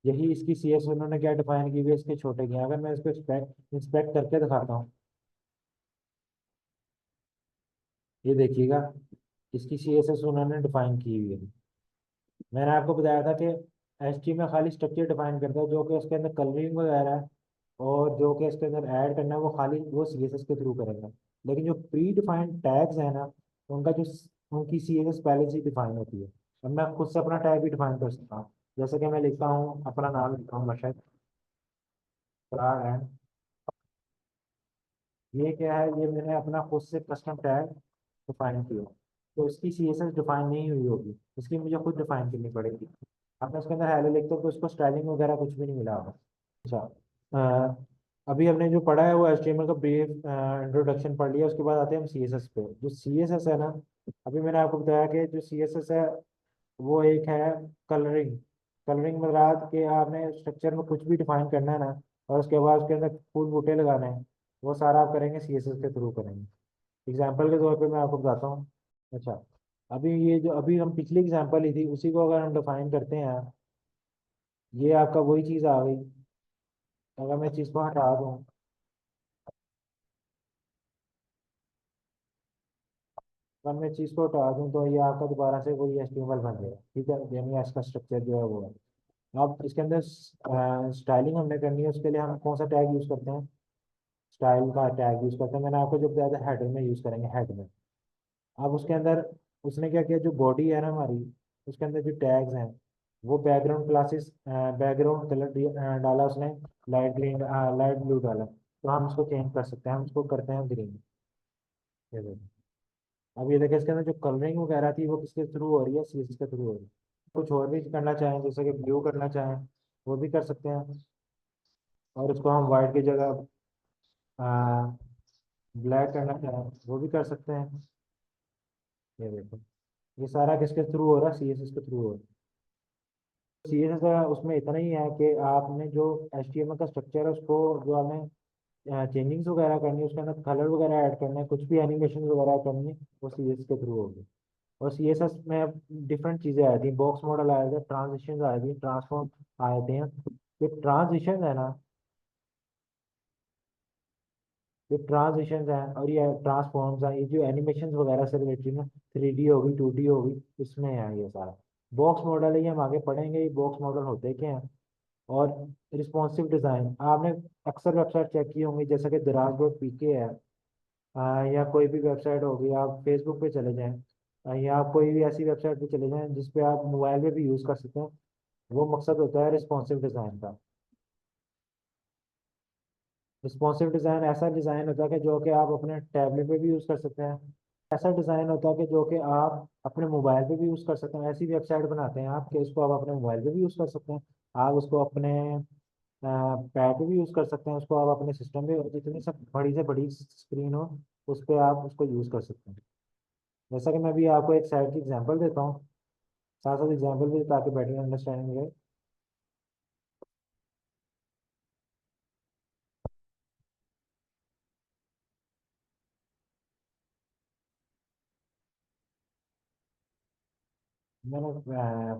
यही इसकी CSS उन्होंने क्या डिफाइन की हुई है, इसके छोटे किए। अगर मैं इसको इंस्पेक्ट करके दिखाता हूँ, ये देखिएगा इसकी CSS उन्होंने डिफाइन की हुई है। मैंने आपको बताया था कि HTML खाली स्ट्रक्चर डिफाइन करता है, जो कि उसके अंदर कलरिंग वगैरह है और जो कि इसके अंदर ऐड करना है वो खाली वो CSS के थ्रू करेगा। लेकिन जो प्री डिफाइंड टैग्स है ना, उनका जो उनकी CSS पहले से ही डिफाइन होती है। अब मैं खुद से अपना टैग भी डिफाइन कर सकता हूँ। जैसे कि मैं लिखता हूँ, अपना नाम लिखता हूँ मशहद फरार है। ये क्या है, ये मैंने अपना खुद से कस्टम टैग डिफाइन किया। तो इसकी CSS डिफाइन नहीं हुई होगी, इसकी मुझे खुद डिफाइन करनी पड़ेगी। अब मैं उसके अंदर हेलो लिखता हूँ तो उसको स्टाइलिंग वगैरह कुछ भी नहीं मिला होगा। अच्छा, अभी हमने जो पढ़ा है वो HTML का ब्रीफ इंट्रोडक्शन पढ़ लिया। उसके बाद आते हैं हम CSS पे। जो CSS है ना, अभी मैंने आपको बताया कि जो CSS है वो एक है कलरिंग। कलरिंग मतलब कि आपने स्ट्रक्चर में कुछ भी डिफाइन करना है ना, और उसके बाद उसके अंदर फूल बूटे लगाने हैं, वो सारा आप करेंगे CSS के थ्रू करेंगे। एग्जाम्पल के तौर पे मैं आपको बताता हूँ। अच्छा, अभी ये जो अभी हम पिछली एग्जाम्पल ली थी उसी को अगर हम डिफाइन करते हैं, ये आपका वही चीज़ आ गई। अगर मैं चीज़ को हटा दूँ, अगर मैं चीज़ को हटा दूँ तो ये आपका दोबारा से वही HTML बन जाएगा। ठीक है, यानी इसका स्ट्रक्चर जो है वो है। अब इसके अंदर स्टाइलिंग हमने करनी है, उसके लिए हम कौन सा टैग यूज़ करते हैं, स्टाइल का टैग यूज़ करते हैं। मैंने आपको जो बताया था हेडर में यूज़ करेंगे, हेड में। अब उसके अंदर उसने क्या किया, जो बॉडी है ना हमारी, उसके अंदर जो टैग्स हैं वो बैकग्राउंड क्लासेस, बैकग्राउंड कलर डाला उसने, लाइट ग्रीन, लाइट ब्लू डाला, तो हम इसको चेंज कर सकते हैं, हम इसको करते हैं ग्रीन। ये देखो, अब ये देखिए इसके अंदर जो कलरिंग वगैरह थी वो किसके थ्रू हो रही है, सीएसएस के थ्रू हो रही है। कुछ और भी करना चाहें जैसे कि ब्लू करना चाहें वो भी कर सकते हैं, और उसको हम वाइट की जगह ब्लैक करना चाहें वो भी कर सकते हैं। ये देखो, ये सारा किसके थ्रू हो रहा है, सीएसएस के थ्रू हो रहा है। सीएसएस उसमें इतना ही है कि आपने जो एचटीएमएल का स्ट्रक्चर है उसको, जो आपने चेंजिंग्स वगैरह करनी है, उसके अंदर कलर वगैरह ऐड करना है, कुछ भी एनिमेशन वगैरह करनी है, वो सीएसएस के थ्रू होगी। और सीएसएस में डिफरेंट चीज़ें आती हैं, बॉक्स मॉडल आए थे, ट्रांजिशन आए थे, ट्रांसफॉर्म आए थे। ये ट्रांजिशन है ना, ये ट्रांजिशन है और ये ट्रांसफॉर्म्स है, ये जो एनिमेशन वगैरह से रिलेटेड ना, 3D होगी 2D होगी, इसमें है ये सारा। बॉक्स मॉडल है, ये हम आगे पढ़ेंगे ये बॉक्स मॉडल होते क्या हैं। और रिस्पॉन्सिव डिज़ाइन आपने अक्सर वेबसाइट चेक की होंगी, जैसे कि दराज.pk है, या कोई भी वेबसाइट होगी, आप फेसबुक पे चले जाएं, या आप कोई भी ऐसी वेबसाइट पे चले जाएं जिस पे आप मोबाइल में भी यूज़ कर सकते हैं। वो मकसद होता है रिस्पॉन्सिव डिज़ाइन का। रिस्पॉन्सिव डिज़ाइन ऐसा डिज़ाइन होता है कि जो कि आप अपने टैबलेट पे भी यूज़ कर सकते हैं। ऐसा डिज़ाइन होता है कि जो कि आप अपने मोबाइल पे भी यूज़ कर सकते हैं। ऐसी वेबसाइट बनाते हैं आप कि उसको आप अपने मोबाइल पे भी यूज़ कर सकते हैं, आप उसको अपने पैड पे भी यूज़ कर सकते हैं, उसको आप अपने सिस्टम पे, जितनी सब बड़ी से बड़ी स्क्रीन हो उस पर आप उसको यूज़ कर सकते हैं। जैसा कि मैं भी आपको एक साइट की एग्जांपल देता हूँ, साथ साथ एग्जांपल भी, ताकि बेटर अंडरस्टैंडिंग रहे। मैंने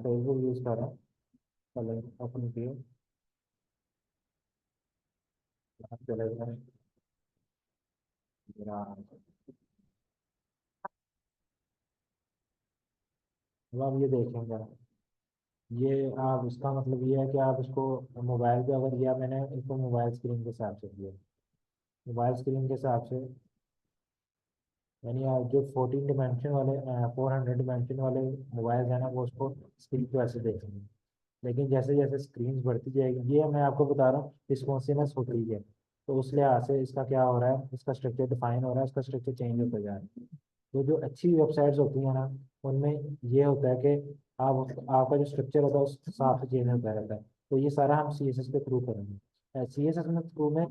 फेसबुक यूज़ करा, पहले ओपन किए, आप चले गए मेरा। अब आप ये देखेंगे, ये आप इसका मतलब ये है कि आप इसको मोबाइल पे अगर, या मैंने इसको मोबाइल स्क्रीन के हिसाब से किया, मोबाइल स्क्रीन के हिसाब से, यानी आप जो 14 डिमेंशन वाले, 400 डिमेंशन वाले मोबाइल है ना, वो उसको स्क्रीन पे ऐसे देखेंगे। लेकिन जैसे जैसे स्क्रीन बढ़ती जाएगी, ये मैं आपको बता रहा हूँ रिस्पॉन्सिवनेस होती है, तो उस लिहाज से इसका क्या हो रहा है, इसका स्ट्रक्चर डिफाइन हो रहा है, इसका स्ट्रक्चर चेंज होता जा रहा है। तो जो अच्छी वेबसाइट्स होती हैं ना, उनमें ये होता है कि आपका जो स्ट्रक्चर होता है उस हिसाब से चेंज होता रहता है। तो ये सारा हम सीएसएस के थ्रू करेंगे। सीएसएस में थ्रू में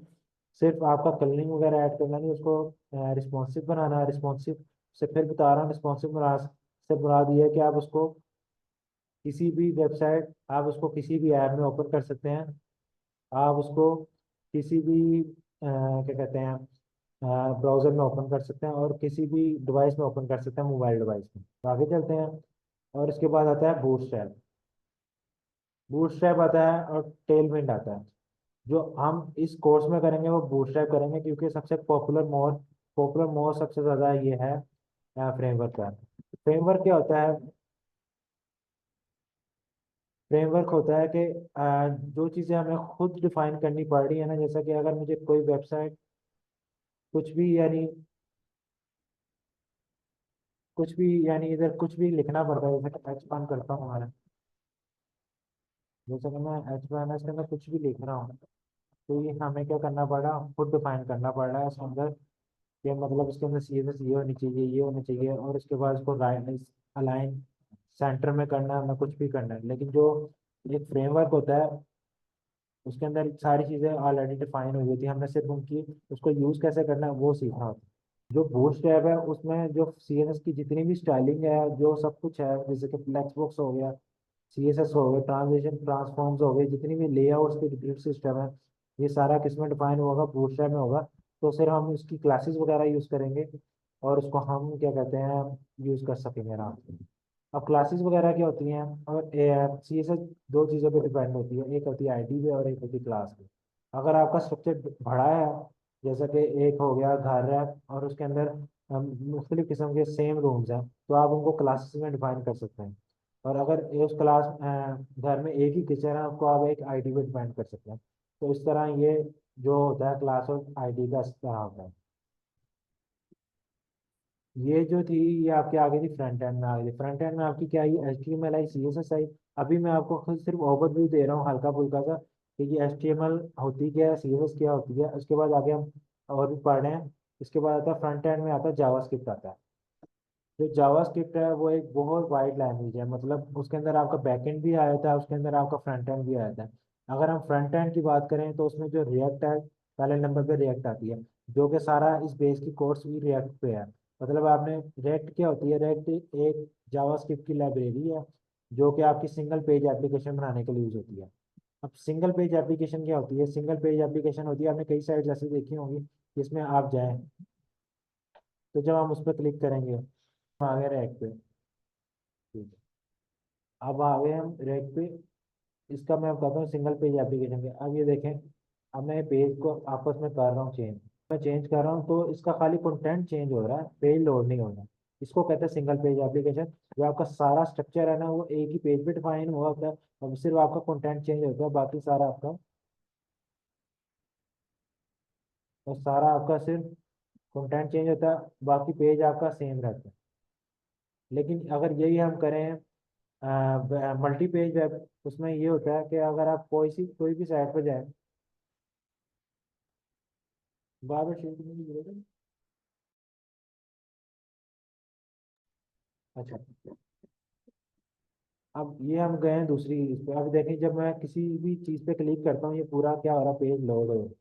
सिर्फ आपका कलरिंग वगैरह ऐड करना नहीं, उसको रिस्पॉन्सिव बनाना है। रिस्पॉन्सिव से फिर बता रहा हूँ, रिस्पॉन्सिव बना से मुराद ये है कि आप उसको किसी भी वेबसाइट, आप उसको किसी भी ऐप में ओपन कर सकते हैं, आप उसको किसी भी क्या कहते हैं, ब्राउजर में ओपन कर सकते हैं, और किसी भी डिवाइस में ओपन कर सकते हैं, मोबाइल डिवाइस में। तो आगे चलते हैं, और इसके बाद आता है बूटस्ट्रैप। बूटस्ट्रैप आता है और टेलविंड आता है। जो हम इस कोर्स में करेंगे वो बूटस्ट्रैप करेंगे, क्योंकि सबसे पॉपुलर मोड सबसे ज़्यादा ये है फ्रेमवर्क का। फ्रेमवर्क क्या होता है, फ्रेमवर्क होता है कि जो चीज़ें हमें खुद डिफाइन करनी पड़ रही है ना, जैसा कि अगर मुझे कोई वेबसाइट कुछ भी, यानी कुछ भी, यानी इधर कुछ भी लिखना पड़ता है, जैसे कि एच1 करता हूँ हमारा, जैसे कि मैं एच1 इसके अंदर कुछ भी लिख रहा हूँ, तो ये हमें क्या करना पड़ रहा है, खुद डिफाइन करना पड़ रहा है इसके अंदर, कि मतलब इसके अंदर सीएसएस ये होनी चाहिए, ये होनी चाहिए, और इसके बाद इसको राइट अलाइन सेंटर में करना है, मैं कुछ भी करना है। लेकिन जो एक फ्रेमवर्क होता है उसके अंदर सारी चीज़ें ऑलरेडी डिफाइन हुई होती है, हमने सिर्फ उनकी उसको यूज़ कैसे करना है वो सीखना होता है। जो बूटस्ट्रैप है उसमें जो सीएसएस की जितनी भी स्टाइलिंग है, जो सब कुछ है, जैसे कि फ्लेक्स बॉक्स हो गया, सीएसएस हो गया, ट्रांजिशन ट्रांसफॉर्म्स हो गए, जितनी भी लेआउट्स के ग्रिड सिस्टम है, ये सारा किसमें डिफाइन होगा, बूटस्ट्रैप में होगा। तो सिर्फ हम उसकी क्लासेस वगैरह यूज़ करेंगे, और उसको हम क्या कहते हैं, यूज़ कर सकेंगे आराम से। अब क्लासेस वगैरह क्या होती हैं, और सी एस एस दो चीज़ों पे डिपेंड होती है, एक होती है आईडी पे और एक होती है क्लास पे। अगर आपका स्ट्रक्चर बड़ा है, जैसा कि एक हो गया घर है और उसके अंदर मुख्तलिफ किस्म के सेम रूम्स हैं, तो आप उनको क्लासेस में डिफाइन कर सकते हैं। और अगर उस क्लास घर में एक ही किचन है, उसको आप एक आईडी पे डिफाइन कर सकते हैं। तो इस तरह ये जो होता है क्लास और आईडी का, इस तरह होता है। ये जो थी ये आपके आगे थी फ्रंट एंड में आ गई। फ्रंट एंड में आपकी क्या आई, HTML आई, CSS आई। अभी मैं आपको खुद सिर्फ ओवरव्यू दे रहा हूँ हल्का फुल्का सा कि ये HTML होती क्या है, CSS क्या होती है। उसके बाद आगे हम और भी पढ़ रहे हैं। इसके बाद आता है फ्रंट एंड में आता है जावास्क्रिप्ट आता है। जो जावास्क्रिप्ट है वो एक बहुत वाइड लैंग्वेज है, मतलब उसके अंदर आपका बैकएंड भी आ जाता है, उसके अंदर आपका फ्रंट एंड भी आ जाता है। अगर हम फ्रंट एंड की बात करें तो उसमें जो रिएक्ट है, पहले नंबर पे रिएक्ट आती है, जो कि सारा इस बेस की कोर्स भी रिएक्ट पे है। मतलब आपने रिएक्ट क्या होती है, रिएक्ट एक जावास्क्रिप्ट की लाइब्रेरी है जो कि आपकी सिंगल पेज एप्लीकेशन बनाने के लिए यूज होती है। अब सिंगल पेज एप्लीकेशन क्या होती है, सिंगल पेज एप्लीकेशन होती है, आपने कई साइट ऐसी देखी होंगी जिसमें आप जाएं, तो जब हम उस पर क्लिक करेंगे हम आ गए रैक पे। ठीक है। अब आ गए हम रैक पे। इसका मैं बताता हूँ सिंगल पेज एप्लीकेशन के। अब ये देखें, अब मैं पेज को आपस में कर रहा हूँ चेंज। मैं चेंज कर रहा हूँ तो इसका खाली कंटेंट चेंज हो रहा है, पेज लोड नहीं हो रहा। इसको कहते हैं सिंगल पेज एप्लीकेशन। जो आपका सारा स्ट्रक्चर है ना वो एक ही पेज पे डिफाइन हुआ होता है, अब सिर्फ आपका कंटेंट चेंज होता है, बाकी सारा आपका, और सारा आपका सिर्फ कंटेंट चेंज होता है, बाकी पेज आपका सेम रहता है। लेकिन अगर यही हम करें मल्टी पेज वेब, उसमें ये होता है कि अगर आप कोई भी साइट पर जाए, बार बार शेयर करने की जरूरत है। अच्छा, अब ये हम गए हैं दूसरी इस पे। अब देखें जब मैं किसी भी चीज़ पे क्लिक करता हूँ ये पूरा क्या हो रहा है, पेज लोड हो रहा है।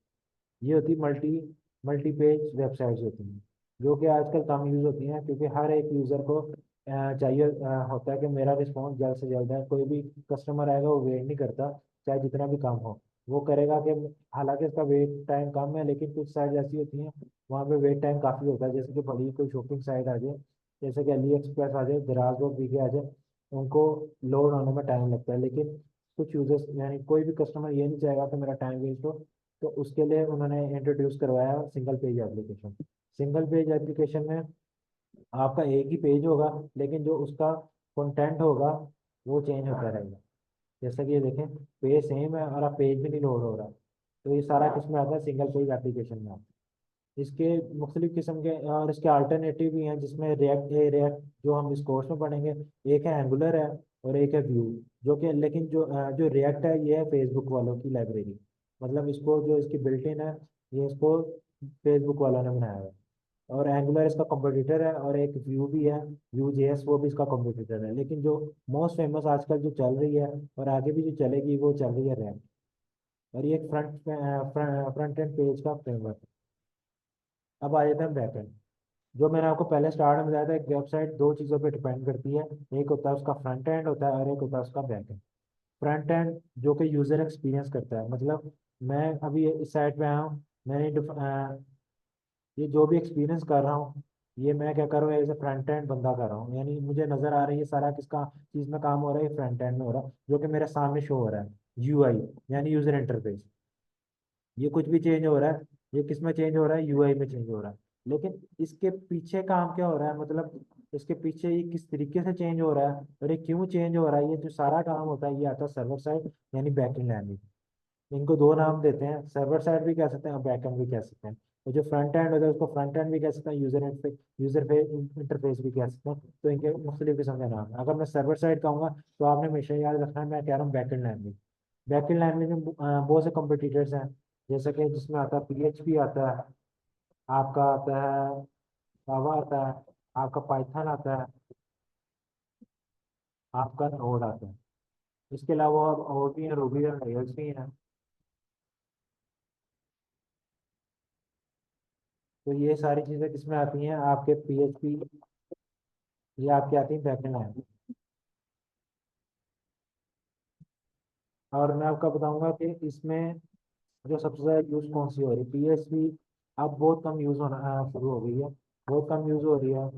ये होती मल्टी मल्टी पेज वेबसाइट्स होती हैं, जो कि आजकल कम यूज़ होती हैं क्योंकि हर एक यूज़र को चाहिए होता है कि मेरा रिस्पॉन्स जल्द से जल्द है। कोई भी कस्टमर आएगा वो वेट नहीं करता, चाहे जितना भी काम हो वो करेगा कि, हालांकि इसका वेट टाइम कम है लेकिन कुछ साइट ऐसी होती हैं वहाँ पे वेट टाइम काफ़ी होता है। जैसे कि बड़ी कोई शॉपिंग साइट आ जाए, जैसे कि अली एक्सप्रेस आ जाए, दराज और वीके आ जाए, उनको लोड होने में टाइम लगता है। लेकिन कुछ यूजर्स यानी कोई भी कस्टमर ये नहीं चाहेगा कि मेरा टाइम वेस्ट हो, तो उसके लिए उन्होंने इंट्रोड्यूस करवाया single page application. Single page application में आपका एक ही पेज होगा, लेकिन जो उसका कंटेंट होगा वो चेंज होता रहेगा। जैसा कि ये देखें, पेज सेम है और आप पेज भी नहीं लोड हो रहा। तो ये सारा किसमें आता है, सिंगल पेज एप्लीकेशन में आता है। इसके मुख्तलिफ किस्म के और इसके अल्टरनेटिव भी हैं जिसमें रिएक्ट जो हम इस कोर्स में पढ़ेंगे, एक है एंगुलर है और एक है व्यू। जो कि लेकिन जो रिएक्ट है ये है फेसबुक वालों की लाइब्रेरी, मतलब इसको जो इसकी बिल्ट इन है ये इसको फेसबुक वालों ने बनाया है। और एंगुलर इसका कॉम्पिटिटर है, और एक व्यू भी है, व्यू जेएस, वो भी इसका कॉम्पिटिटर है। लेकिन जो मोस्ट फेमस आजकल जो चल रही है और आगे भी जो चलेगी वो चल रही है रैम। और ये एक फ्रंट एंड पेज का फ्रेमवर्क है। अब आ जाते हैं बैक एंड। जो मैंने आपको पहले स्टार्ट में बताया था, एक वेबसाइट दो चीज़ों पे डिपेंड करती है, एक होता है उसका फ्रंट एंड होता है और एक होता है उसका बैक एंड। फ्रंट एंड जो कि यूजर एक्सपीरियंस करता है, मतलब मैं अभी इस साइट पे आया हूँ, मैंने ये जो भी एक्सपीरियंस कर रहा हूँ ये मैं क्या कर रहा हूँ, एज ए फ्रंट एंड बंदा कर रहा हूँ, यानी मुझे नजर आ रही है सारा किसका चीज में काम हो रहा है, फ्रंट एंड में हो रहा है, जो कि मेरे सामने शो हो रहा है। UI यानी यूजर इंटरफेस। ये कुछ भी चेंज हो रहा है, ये किस में चेंज हो रहा है, UI में चेंज हो रहा है। लेकिन इसके पीछे काम क्या हो रहा है, मतलब इसके पीछे ये किस तरीके से चेंज हो रहा है और ये क्यों चेंज हो रहा है, ये जो सारा काम होता है ये आता है सर्वर साइड यानी बैकएंड लैंग्वेज। इनको दो नाम देते हैं, सर्वर साइड भी कह सकते हैं और बैकएंड भी कह सकते हैं। और जो फ्रंट एंड होता है उसको फ्रंट एंड भी कह सकते हैं, यूजर इंटरफेस भी कह सकते हैं। तो इनके मुख्तलिफ किस्म के नाम हैं। अगर मैं सर्वर साइड कहूँगा तो आपने हमेशा याद रखना है मैं कह रहा हूँ बैकएंड लैंग्वेज। बैकएंड लैंग्वेज में बहुत से कंपटीटर्स हैं, जैसे कि जिसमें आता है PHP आता है, आपका आता है जावा आता है, आपका पाइथन आता है, आपका नोड आता है। इसके अलावा और भी है, रूबी और रेल्स भी हैं। तो ये सारी चीज़ें किसमें आती हैं, आपके PHP, ये आपकी आती है बैकएंड लैंग्वेज। और मैं आपको बताऊंगा कि इसमें जो सबसे ज़्यादा यूज़ कौन सी हो रही है, PHP अब बहुत कम यूज़ होना शुरू हो गई है, बहुत कम यूज़ हो रही है।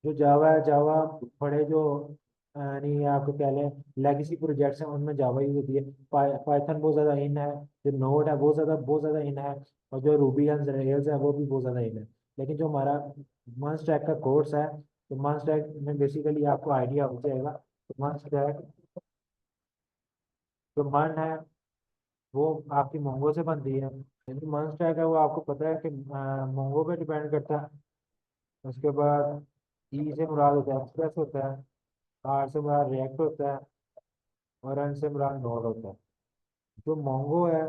जो जावा है, जावा बड़े जो यानी आपको कह लें लेगेसी प्रोजेक्ट्स हैं उनमें जावा यूज होती है। पाइथन बहुत ज़्यादा इन है, जो नोड है बहुत ज़्यादा इन है, और जो रूबी एंड रेल्स है वो भी बहुत ज़्यादा इन है। लेकिन जो हमारा मन स्टैक का कोर्स है, तो मन स्टैक में बेसिकली आपको आइडिया हो जाएगा। तो मन स्टैक जो मन है वो आपकी मोंगो से बनती है, लेकिन मन स्टैक है वो आपको पता है कि मोंगो पे डिपेंड करता है। उसके बाद ई से मुराद होता है एक्सप्रेस होता है, आर से मुराद रिएक्ट होता है, और एन से मुराद नोड होता है। जो मोंगो है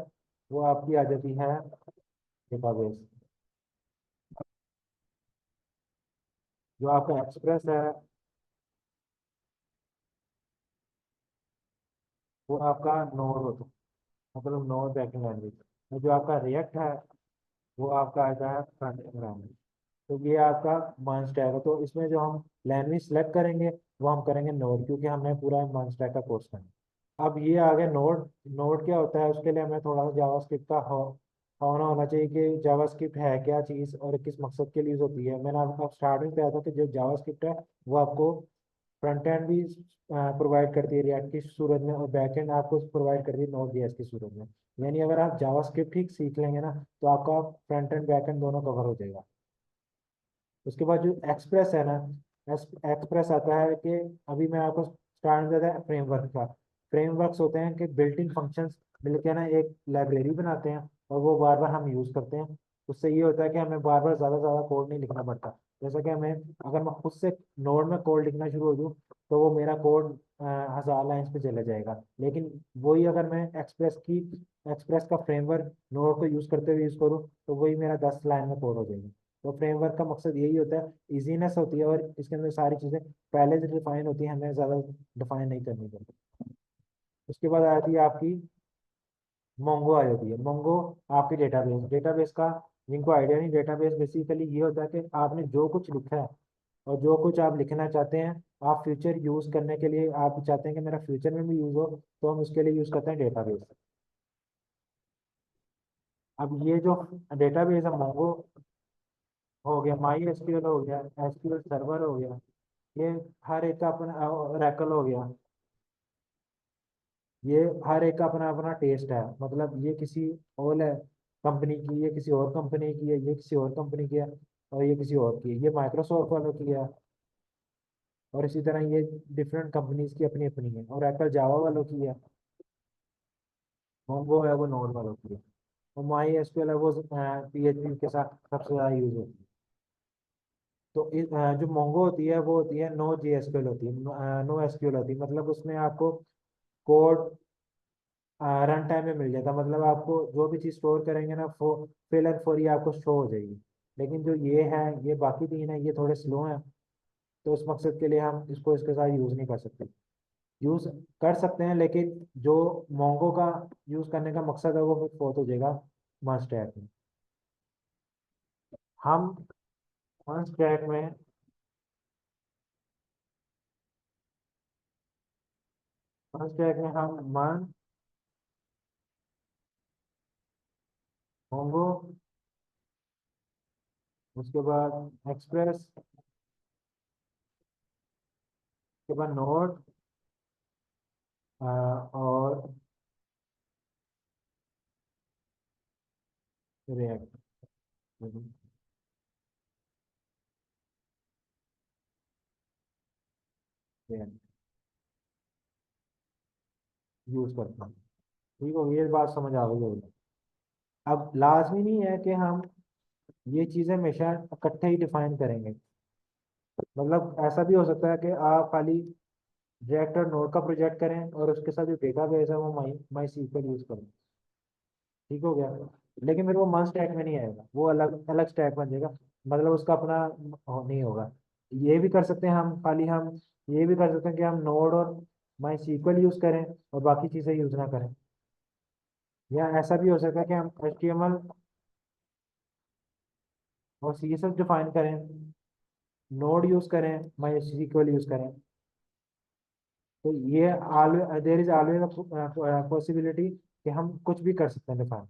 वो आपकी आ जाती है डेटाबेस। जो आपका एक्सप्रेस है वो आपका नोड होता है, मतलब नोड बैकएंड लैंग्वेज। और जो आपका रिएक्ट है वो आपका आता है फ्रंट एंड लैंग्वेज। तो ये आपका मान स्टैक है। तो इसमें जो हम लैंग्वेज सेलेक्ट करेंगे वो हम करेंगे नोड, क्योंकि हमने पूरा मान स्टैक का कोर्स करना है। अब ये आ गया नोड। नोड क्या होता है उसके लिए हमें थोड़ा सा जावास्क्रिप्ट का होना होना चाहिए कि जावास्क्रिप्ट है क्या चीज़ और किस मकसद के लिए यूज होती है। मैंने आपको स्टार्ट में बताया था कि जो जावास्क्रिप्ट है वो आपको फ्रंट एंड भी प्रोवाइड करती है रिएक्ट की सूरत में, और बैक एंड आपको प्रोवाइड करती है नोड जेएस की सूरत में। यानी अगर आप जावास्क्रिप्ट ही सीख लेंगे ना तो आपका फ्रंट एंड बैक एंड दोनों कवर हो जाएगा। उसके बाद जो एक्सप्रेस है ना, एक्सप्रेस आता है कि अभी मैं आपको स्टार्ट में बताया फ्रेमवर्क का। फ्रेमवर्क्स होते हैं कि बिल्ट इन फंक्शंस मिलकर ना एक लाइब्रेरी बनाते हैं और वो बार बार हम यूज़ करते हैं। उससे ये होता है कि हमें बार बार ज़्यादा ज़्यादा कोड नहीं लिखना पड़ता। जैसा कि हमें, अगर मैं खुद से नोड में कोड लिखना शुरू हो दूँ तो वो मेरा कोड 1000 लाइन्स पे चला जाएगा। लेकिन वही अगर मैं एक्सप्रेस का फ्रेमवर्क नोड को यूज़ करते हुए यूज़ करूँ तो वही मेरा 10 लाइन में कोड हो जाएगा। तो फ्रेमवर्क का मकसद यही होता है, इजीनेस होती है, और इसके अंदर सारी चीज़ें पहले से डिफाइन होती है, हमें ज़्यादा डिफाइन नहीं करनी पड़ती। उसके बाद आती है आपकी मोंगो आ जाती है। मोंगो आपकी डेटाबेस। डेटाबेस का जिनको आइडिया नहीं, डेटाबेस बेसिकली ये होता है कि आपने जो कुछ लिखा है और जो कुछ आप लिखना चाहते हैं, आप फ्यूचर यूज़ करने के लिए आप चाहते हैं कि मेरा फ्यूचर में भी यूज़ हो, तो हम उसके लिए यूज़ करते हैं डेटाबेस। अब ये जो डेटाबेस है मोंगो हो गया, माई एसक्यूएल हो गया, एसक्यूएल सर्वर हो गया, ये हर एक का अपना, रैकल हो गया, ये हर एक का अपना अपना टेस्ट है। मतलब ये किसी और है कंपनी की, ये किसी और कंपनी की है, ये किसी और कंपनी की है, और ये किसी और की है, ये माइक्रोसॉफ्ट वालों की है, और इसी तरह ये डिफरेंट कंपनीज की अपनी अपनी है, और एप्पल जावा वालों की है, मोंगो है वो नोड वालों की है, और माई एसक्यूएल है वो पीएचपी के साथ सबसे ज़्यादा यूज होती है। तो जो मोंगो होती है वो होती है नो जी एसक्यूएल होती है, नो एसक्यूएल होती है। मतलब उसमें आपको कोड रन टाइम में मिल जाता है। मतलब आपको जो भी चीज़ स्टोर करेंगे ना फिल एंड फॉर ये आपको शो हो जाएगी। लेकिन जो ये है, ये बाकी तीन है, ये थोड़े स्लो हैं। तो उस मकसद के लिए हम इसको इसके साथ यूज़ नहीं कर सकते। यूज़ कर सकते हैं लेकिन जो मोंगो का यूज़ करने का मकसद है वो फिर फोर्थ हो जाएगा मस्ट टैग में। हम मस्ट टैग में मस्ट टैग में हम मन मोंगो, उसके बाद एक्सप्रेस, उसके बाद नोड, और रिएक्ट यूज़ करते हैं। ठीक हो, ये बात समझ आ गई होगी। अब लाजमी नहीं है कि हम ये चीज़ें हमेशा इकट्ठे ही डिफाइन करेंगे। मतलब ऐसा भी हो सकता है कि आप खाली रिएक्ट और नोड का प्रोजेक्ट करें और उसके साथ जो डेटाबेस है वो माई सीक्वल यूज करें। ठीक हो गया। लेकिन फिर वो मन स्टैक में नहीं आएगा, वो अलग अलग स्टैक बन जाएगा। मतलब उसका अपना नहीं होगा। ये भी कर सकते हैं हम ये भी कर सकते हैं कि हम नोड और माई सीक्वल यूज करें और बाकी चीज़ें यूज ना करें। या ऐसा भी हो सकता है कि हम HTML और CSS डिफाइन करें, नोड यूज करें, माई सीक्वल यूज करें। तो ये देर इज ऑलवेज पॉसिबिलिटी कि हम कुछ भी कर सकते हैं डिफाइन।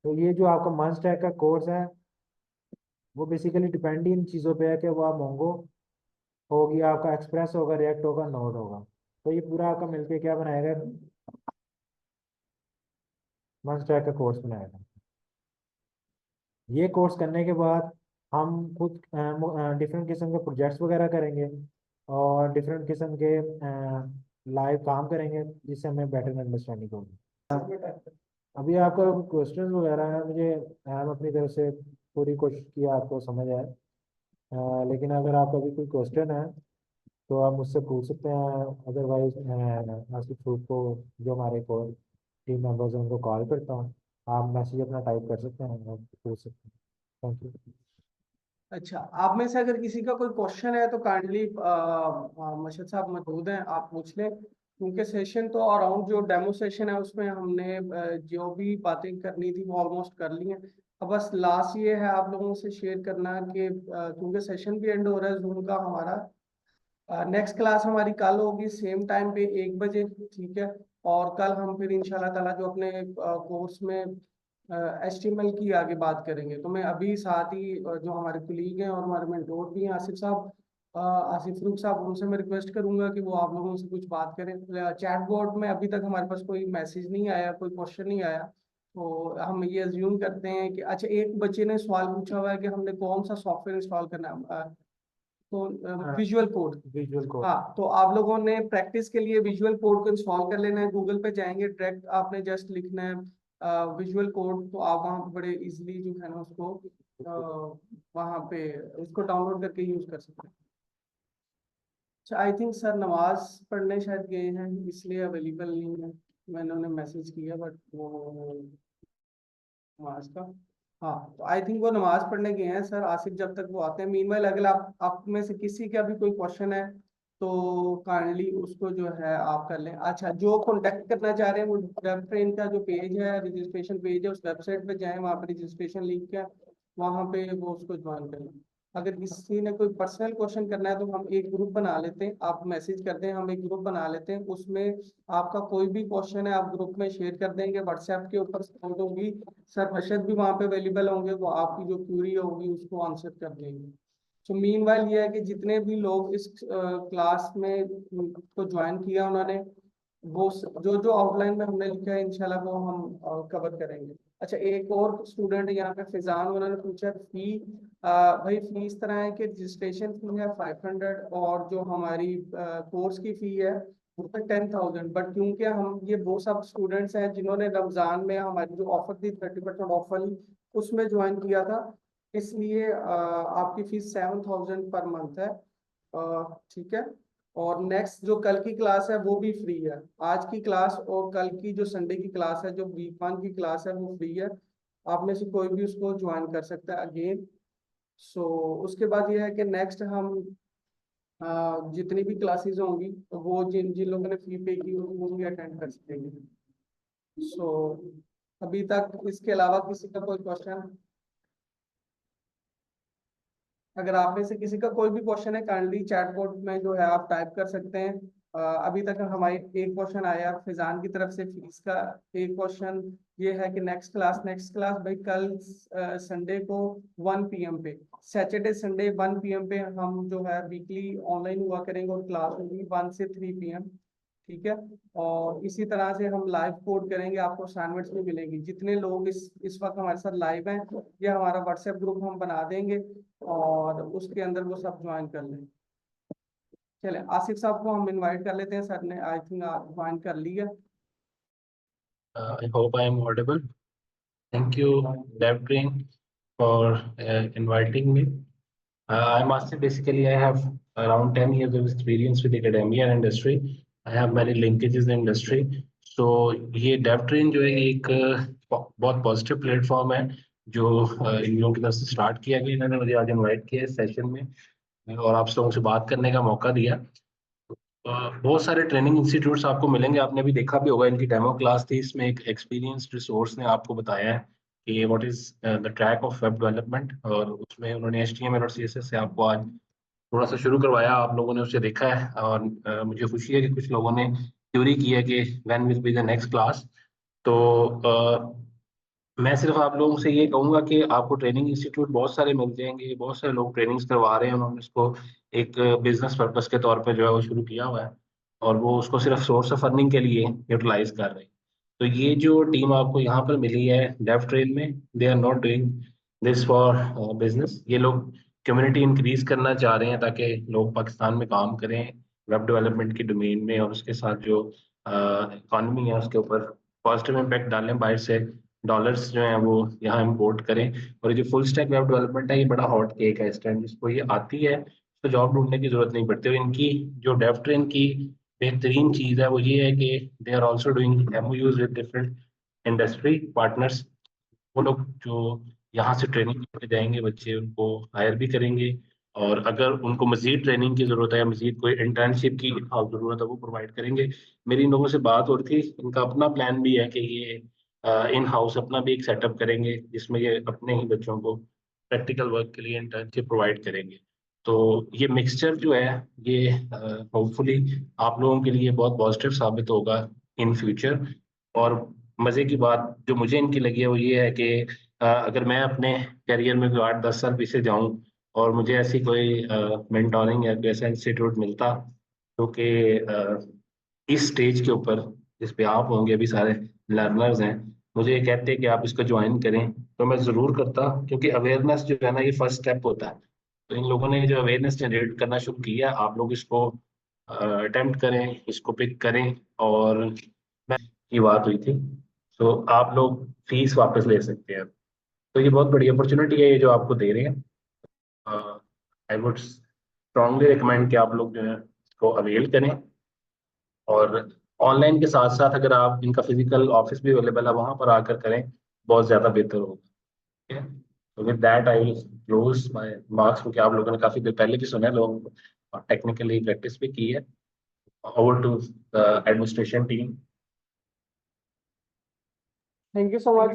तो ये जो आपका मन स्टैक का कोर्स है वो बेसिकली डिपेंड ही इन चीज़ों पे है कि वो आप मोंगो होगी, आपका एक्सप्रेस होगा, रिएक्ट होगा, नोड होगा। तो ये पूरा आपका मिलके क्या बनाएगा, मन स्टैक का कोर्स बनाएगा। ये कोर्स करने के बाद हम खुद डिफरेंट किस्म के प्रोजेक्ट्स वगैरह करेंगे और डिफरेंट किस्म के लाइव काम करेंगे जिससे हमें बेटर अंडरस्टैंडिंग होगी। अभी आपका क्वेश्चन वगैरह है मुझे, हम अपनी तरफ से पूरी कोशिश की आपको समझ आए। लेकिन अगर आपका भी कोई क्वेश्चन है तो आप मुझसे पूछ सकते हैं, अदरवाइज मैं आसिफ फ्रूट को, जो हमारे कोर टीम मेंबर्स हैं, उनको कॉल करता हूँ। आप मैसेज अपना टाइप कर सकते हैं, आप पूछ सकते हैं। Thank you. अच्छा, आप में से अगर किसी का कोई क्वेश्चन है तो काइंडली मशद साहब मौजूद हैं, आप पूछ लें। क्योंकि सेशन तो अराउंड जो डेमो सेशन है उसमें हमने जो भी बातें करनी थी वो ऑलमोस्ट कर ली हैं। अब बस लास्ट ये है आप लोगों से शेयर करना कि क्योंकि सेशन भी एंड हो रहा है जूम का हमारा, नेक्स्ट क्लास हमारी कल होगी सेम टाइम पे 1 बजे, ठीक है। और कल हम फिर इंशाल्लाह ताला जो अपने कोर्स में HTML की आगे बात करेंगे। तो मैं अभी साथ ही जो हमारे कुलीग हैं और हमारे मेंटोर भी हैं आसिफ साहब, आसिफ रूख साहब, उनसे मैं रिक्वेस्ट करूंगा कि वो आप लोगों से कुछ बात करें। चैट बोर्ड में अभी तक हमारे पास कोई मैसेज नहीं आया, कोई क्वेश्चन नहीं आया। तो हम ये अज्यूम करते हैं कि अच्छा, एक बच्चे ने सवाल पूछा हुआ है कि हमने कौन सा सॉफ्टवेयर इंस्टॉल करना है, तो विजुअल कोड। Visual code. हाँ, तो आप लोगों ने प्रैक्टिस के लिए विजुअल कोड को इंस्टॉल कर लेना है। गूगल पे जाएंगे, डायरेक्ट आपने जस्ट लिखना है विजुअल कोड, तो आप वहाँ बड़े इजीली जो है ना उसको वहाँ पे उसको डाउनलोड करके यूज कर सकते हैं। अच्छा, आई थिंक सर नमाज पढ़ने शायद गए हैं इसलिए अवेलेबल नहीं है। मैंने उन्हें मैसेज किया बट वो नमाज का, हाँ, तो आई थिंक वो नमाज पढ़ने गए हैं सर आसिफ, जब तक वो आते हैं। मीनवाइल अगर आप में से किसी का भी कोई क्वेश्चन है तो काइंडली उसको जो है आप कर लें। अच्छा, जो कांटेक्ट करना चाह रहे हैं वो वेब ट्रेन का जो पेज है, रजिस्ट्रेशन पेज है, उस वेबसाइट पे जाएं, वहाँ पे रजिस्ट्रेशन लिंक है, वहाँ पे वो उसको ज्वाइन कर लें। अगर किसी ने कोई पर्सनल क्वेश्चन करना है तो हम एक ग्रुप बना लेते हैं, आप मैसेज करते हैं, हम एक ग्रुप बना लेते हैं, उसमें आपका कोई भी क्वेश्चन है आप ग्रुप में शेयर कर देंगे, व्हाट्सएप के ऊपर सपोर्ट होगी, सर अर्शद भी वहाँ पे अवेलेबल होंगे, वो आपकी जो क्यूरी होगी उसको आंसर कर देंगे। तो मीनवाइल ये है कि जितने भी लोग इस क्लास में को ज्वाइन किया उन्होंने वो जो जो आउटलाइन में हमने लिखा है इंशाल्लाह वो हम कवर करेंगे। अच्छा, एक और स्टूडेंट यहाँ पे फिजान, उन्होंने पूछा फी, भाई फी इस तरह है कि रजिस्ट्रेशन फी है 500 और जो हमारी कोर्स की फी है वो है 10,000। बट क्योंकि हम ये वो सब स्टूडेंट्स हैं जिन्होंने रमजान में हमारी जो ऑफर थी 30% ऑफर उसमें ज्वाइन किया था, इसलिए आपकी फीस 7,000 पर मंथ है, ठीक है। और नेक्स्ट जो कल की क्लास है वो भी फ्री है। आज की क्लास और कल की जो संडे की क्लास है, जो वीक 1 की क्लास है वो फ्री है, आप में से कोई भी उसको ज्वाइन कर सकता है अगेन। सो उसके बाद ये है कि नेक्स्ट हम जितनी भी क्लासेस होंगी तो वो जिन जिन लोगों ने फी पे की होगी वो भी अटेंड कर सकेंगे। सो अभी तक इसके अलावा किसी का कोई क्वेश्चन? अगर आप में से किसी का कोई भी क्वेश्चन है काइंडली चैट बोर्ड में जो है आप टाइप कर सकते हैं। अभी तक हमारी एक क्वेश्चन आया फिजान की तरफ से फीस का। एक क्वेश्चन ये है कि नेक्स्ट क्लास भाई कल संडे को 1 PM पे, सैटरडे संडे 1 PM पे हम जो है वीकली ऑनलाइन हुआ करेंगे और क्लास होगी 1 से 3 PM, ठीक है। और इसी तरह से हम लाइव कोड करेंगे, आपको असाइनमेंट्स भी मिलेंगी। जितने लोग इस वक्त हमारे साथ लाइव हैं, ये हमारा व्हाट्सएप ग्रुप हम बना देंगे और उसके अंदर वो सब ज्वाइन कर लें। चले, आसिफ साहब को हम इनवाइट कर लेते हैं, सर ने आई थिंक ज्वाइन कर लिया। I hope I am audible. Thank you, DevTrain, for inviting me. I'm Asif. Basically, I have around 10 years of experience with academia and industry. I have many linkages in industry. So ये DevTrain जो है एक बहुत पॉजिटिव प्लेटफॉर्म है जो इन लोगों की तरफ से स्टार्ट किया गया। इन्होंने मुझे आज इनवाइट किया इस सेशन में और आप लोगों से बात करने का मौका दिया। बहुत सारे ट्रेनिंग इंस्टीट्यूट्स आपको मिलेंगे, आपने भी देखा भी होगा, इनकी डेमो क्लास थी, इसमें एक एक्सपीरियंस्ड रिसोर्स ने आपको बताया है कि what is the track of web development, और उसमें उन्होंने HTML और CSS से आपको आज थोड़ा सा शुरू करवाया, आप लोगों ने उसे देखा है। और मुझे खुशी है कि कुछ लोगों ने क्यूरी की है कि when will be the next class. तो मैं सिर्फ आप लोगों से ये कहूंगा कि आपको ट्रेनिंग इंस्टीट्यूट बहुत सारे मिल जाएंगे, बहुत सारे लोग ट्रेनिंग्स करवा रहे हैं, उन्होंने इसको एक बिजनेस पर्पस के तौर पे जो है वो शुरू किया हुआ है और वो उसको सिर्फ सोर्स ऑफ अर्निंग के लिए यूटिलाइज कर रहे हैं। तो ये जो टीम आपको यहाँ पर मिली है डेव ट्रेन में, they are not doing this for business. ये लोग कम्युनिटी इंक्रीज करना चाह रहे हैं ताकि लोग पाकिस्तान में काम करें वेब डेवलपमेंट की डोमेन में और उसके साथ जो इकॉनमी है उसके ऊपर पॉजिटिव इम्पैक्ट डालें बाहर से डॉलर्स जो हैं वो यहाँ इम्पोर्ट करें। और ये जो फुल स्टैक वेब डेवलपमेंट है ये बड़ा हॉट केक है इस टाइम, जिसको ये आती है तो जॉब ढूंढने की जरूरत नहीं पड़ती। और इनकी जो डेवट्रेन की बेहतरीन चीज़ है वो ये है कि they are also doing MOUs with different industry partners. वो लोग जो यहाँ से ट्रेनिंग लेके जाएंगे बच्चे उनको हायर भी करेंगे, और अगर उनको मजीद ट्रेनिंग की जरूरत है या मजीद कोई इंटर्नशिप की जरूरत है वो प्रोवाइड करेंगे। मेरी इन लोगों से बात हो रही थी, इनका अपना प्लान भी है कि ये इन हाउस अपना भी एक सेटअप करेंगे जिसमें ये अपने ही बच्चों को प्रैक्टिकल वर्क के लिए इंटर्नशिप प्रोवाइड करेंगे। तो ये मिक्सचर जो है ये होपफुली आप लोगों के लिए बहुत पॉजिटिव साबित होगा इन फ्यूचर। और मजे की बात जो मुझे इनकी लगी है वो ये है कि अगर मैं अपने करियर में कोई 8-10 साल पीछे जाऊं और मुझे ऐसी कोई मेंटोरिंग या कोई ऐसा इंस्टीट्यूट मिलता जो कि इस स्टेज के ऊपर जिस पे आप होंगे, अभी सारे लर्नर्स हैं, मुझे ये कहते कि आप इसको ज्वाइन करें, तो मैं ज़रूर करता, क्योंकि अवेयरनेस जो है ना ये फर्स्ट स्टेप होता है। तो इन लोगों ने जो अवेयरनेस जनरेट करना शुरू किया, आप लोग इसको अटेम्प्ट करें, इसको पिक करें। और की बात हुई थी, तो आप लोग फीस वापस ले सकते हैं। तो ये बहुत बड़ी अपॉर्चुनिटी है ये जो आपको दे रहे हैं। आई वुड स्ट्रांगली रिकमेंड कि आप लोग जो है इसको अवेल करें। और ऑनलाइन के साथ साथ अगर आप इनका फिजिकल ऑफिस भी अवेलेबल है वहां पर आकर करें, बहुत ज़्यादा बेहतर होगा। ठीक है, तो with that I will close my marks, क्योंकि आप लोगों ने काफ़ी देर पहले भी सुना है, लोगों और टेक्निकली प्रैक्टिस भी की है। Over to the administration team. Thank you so much.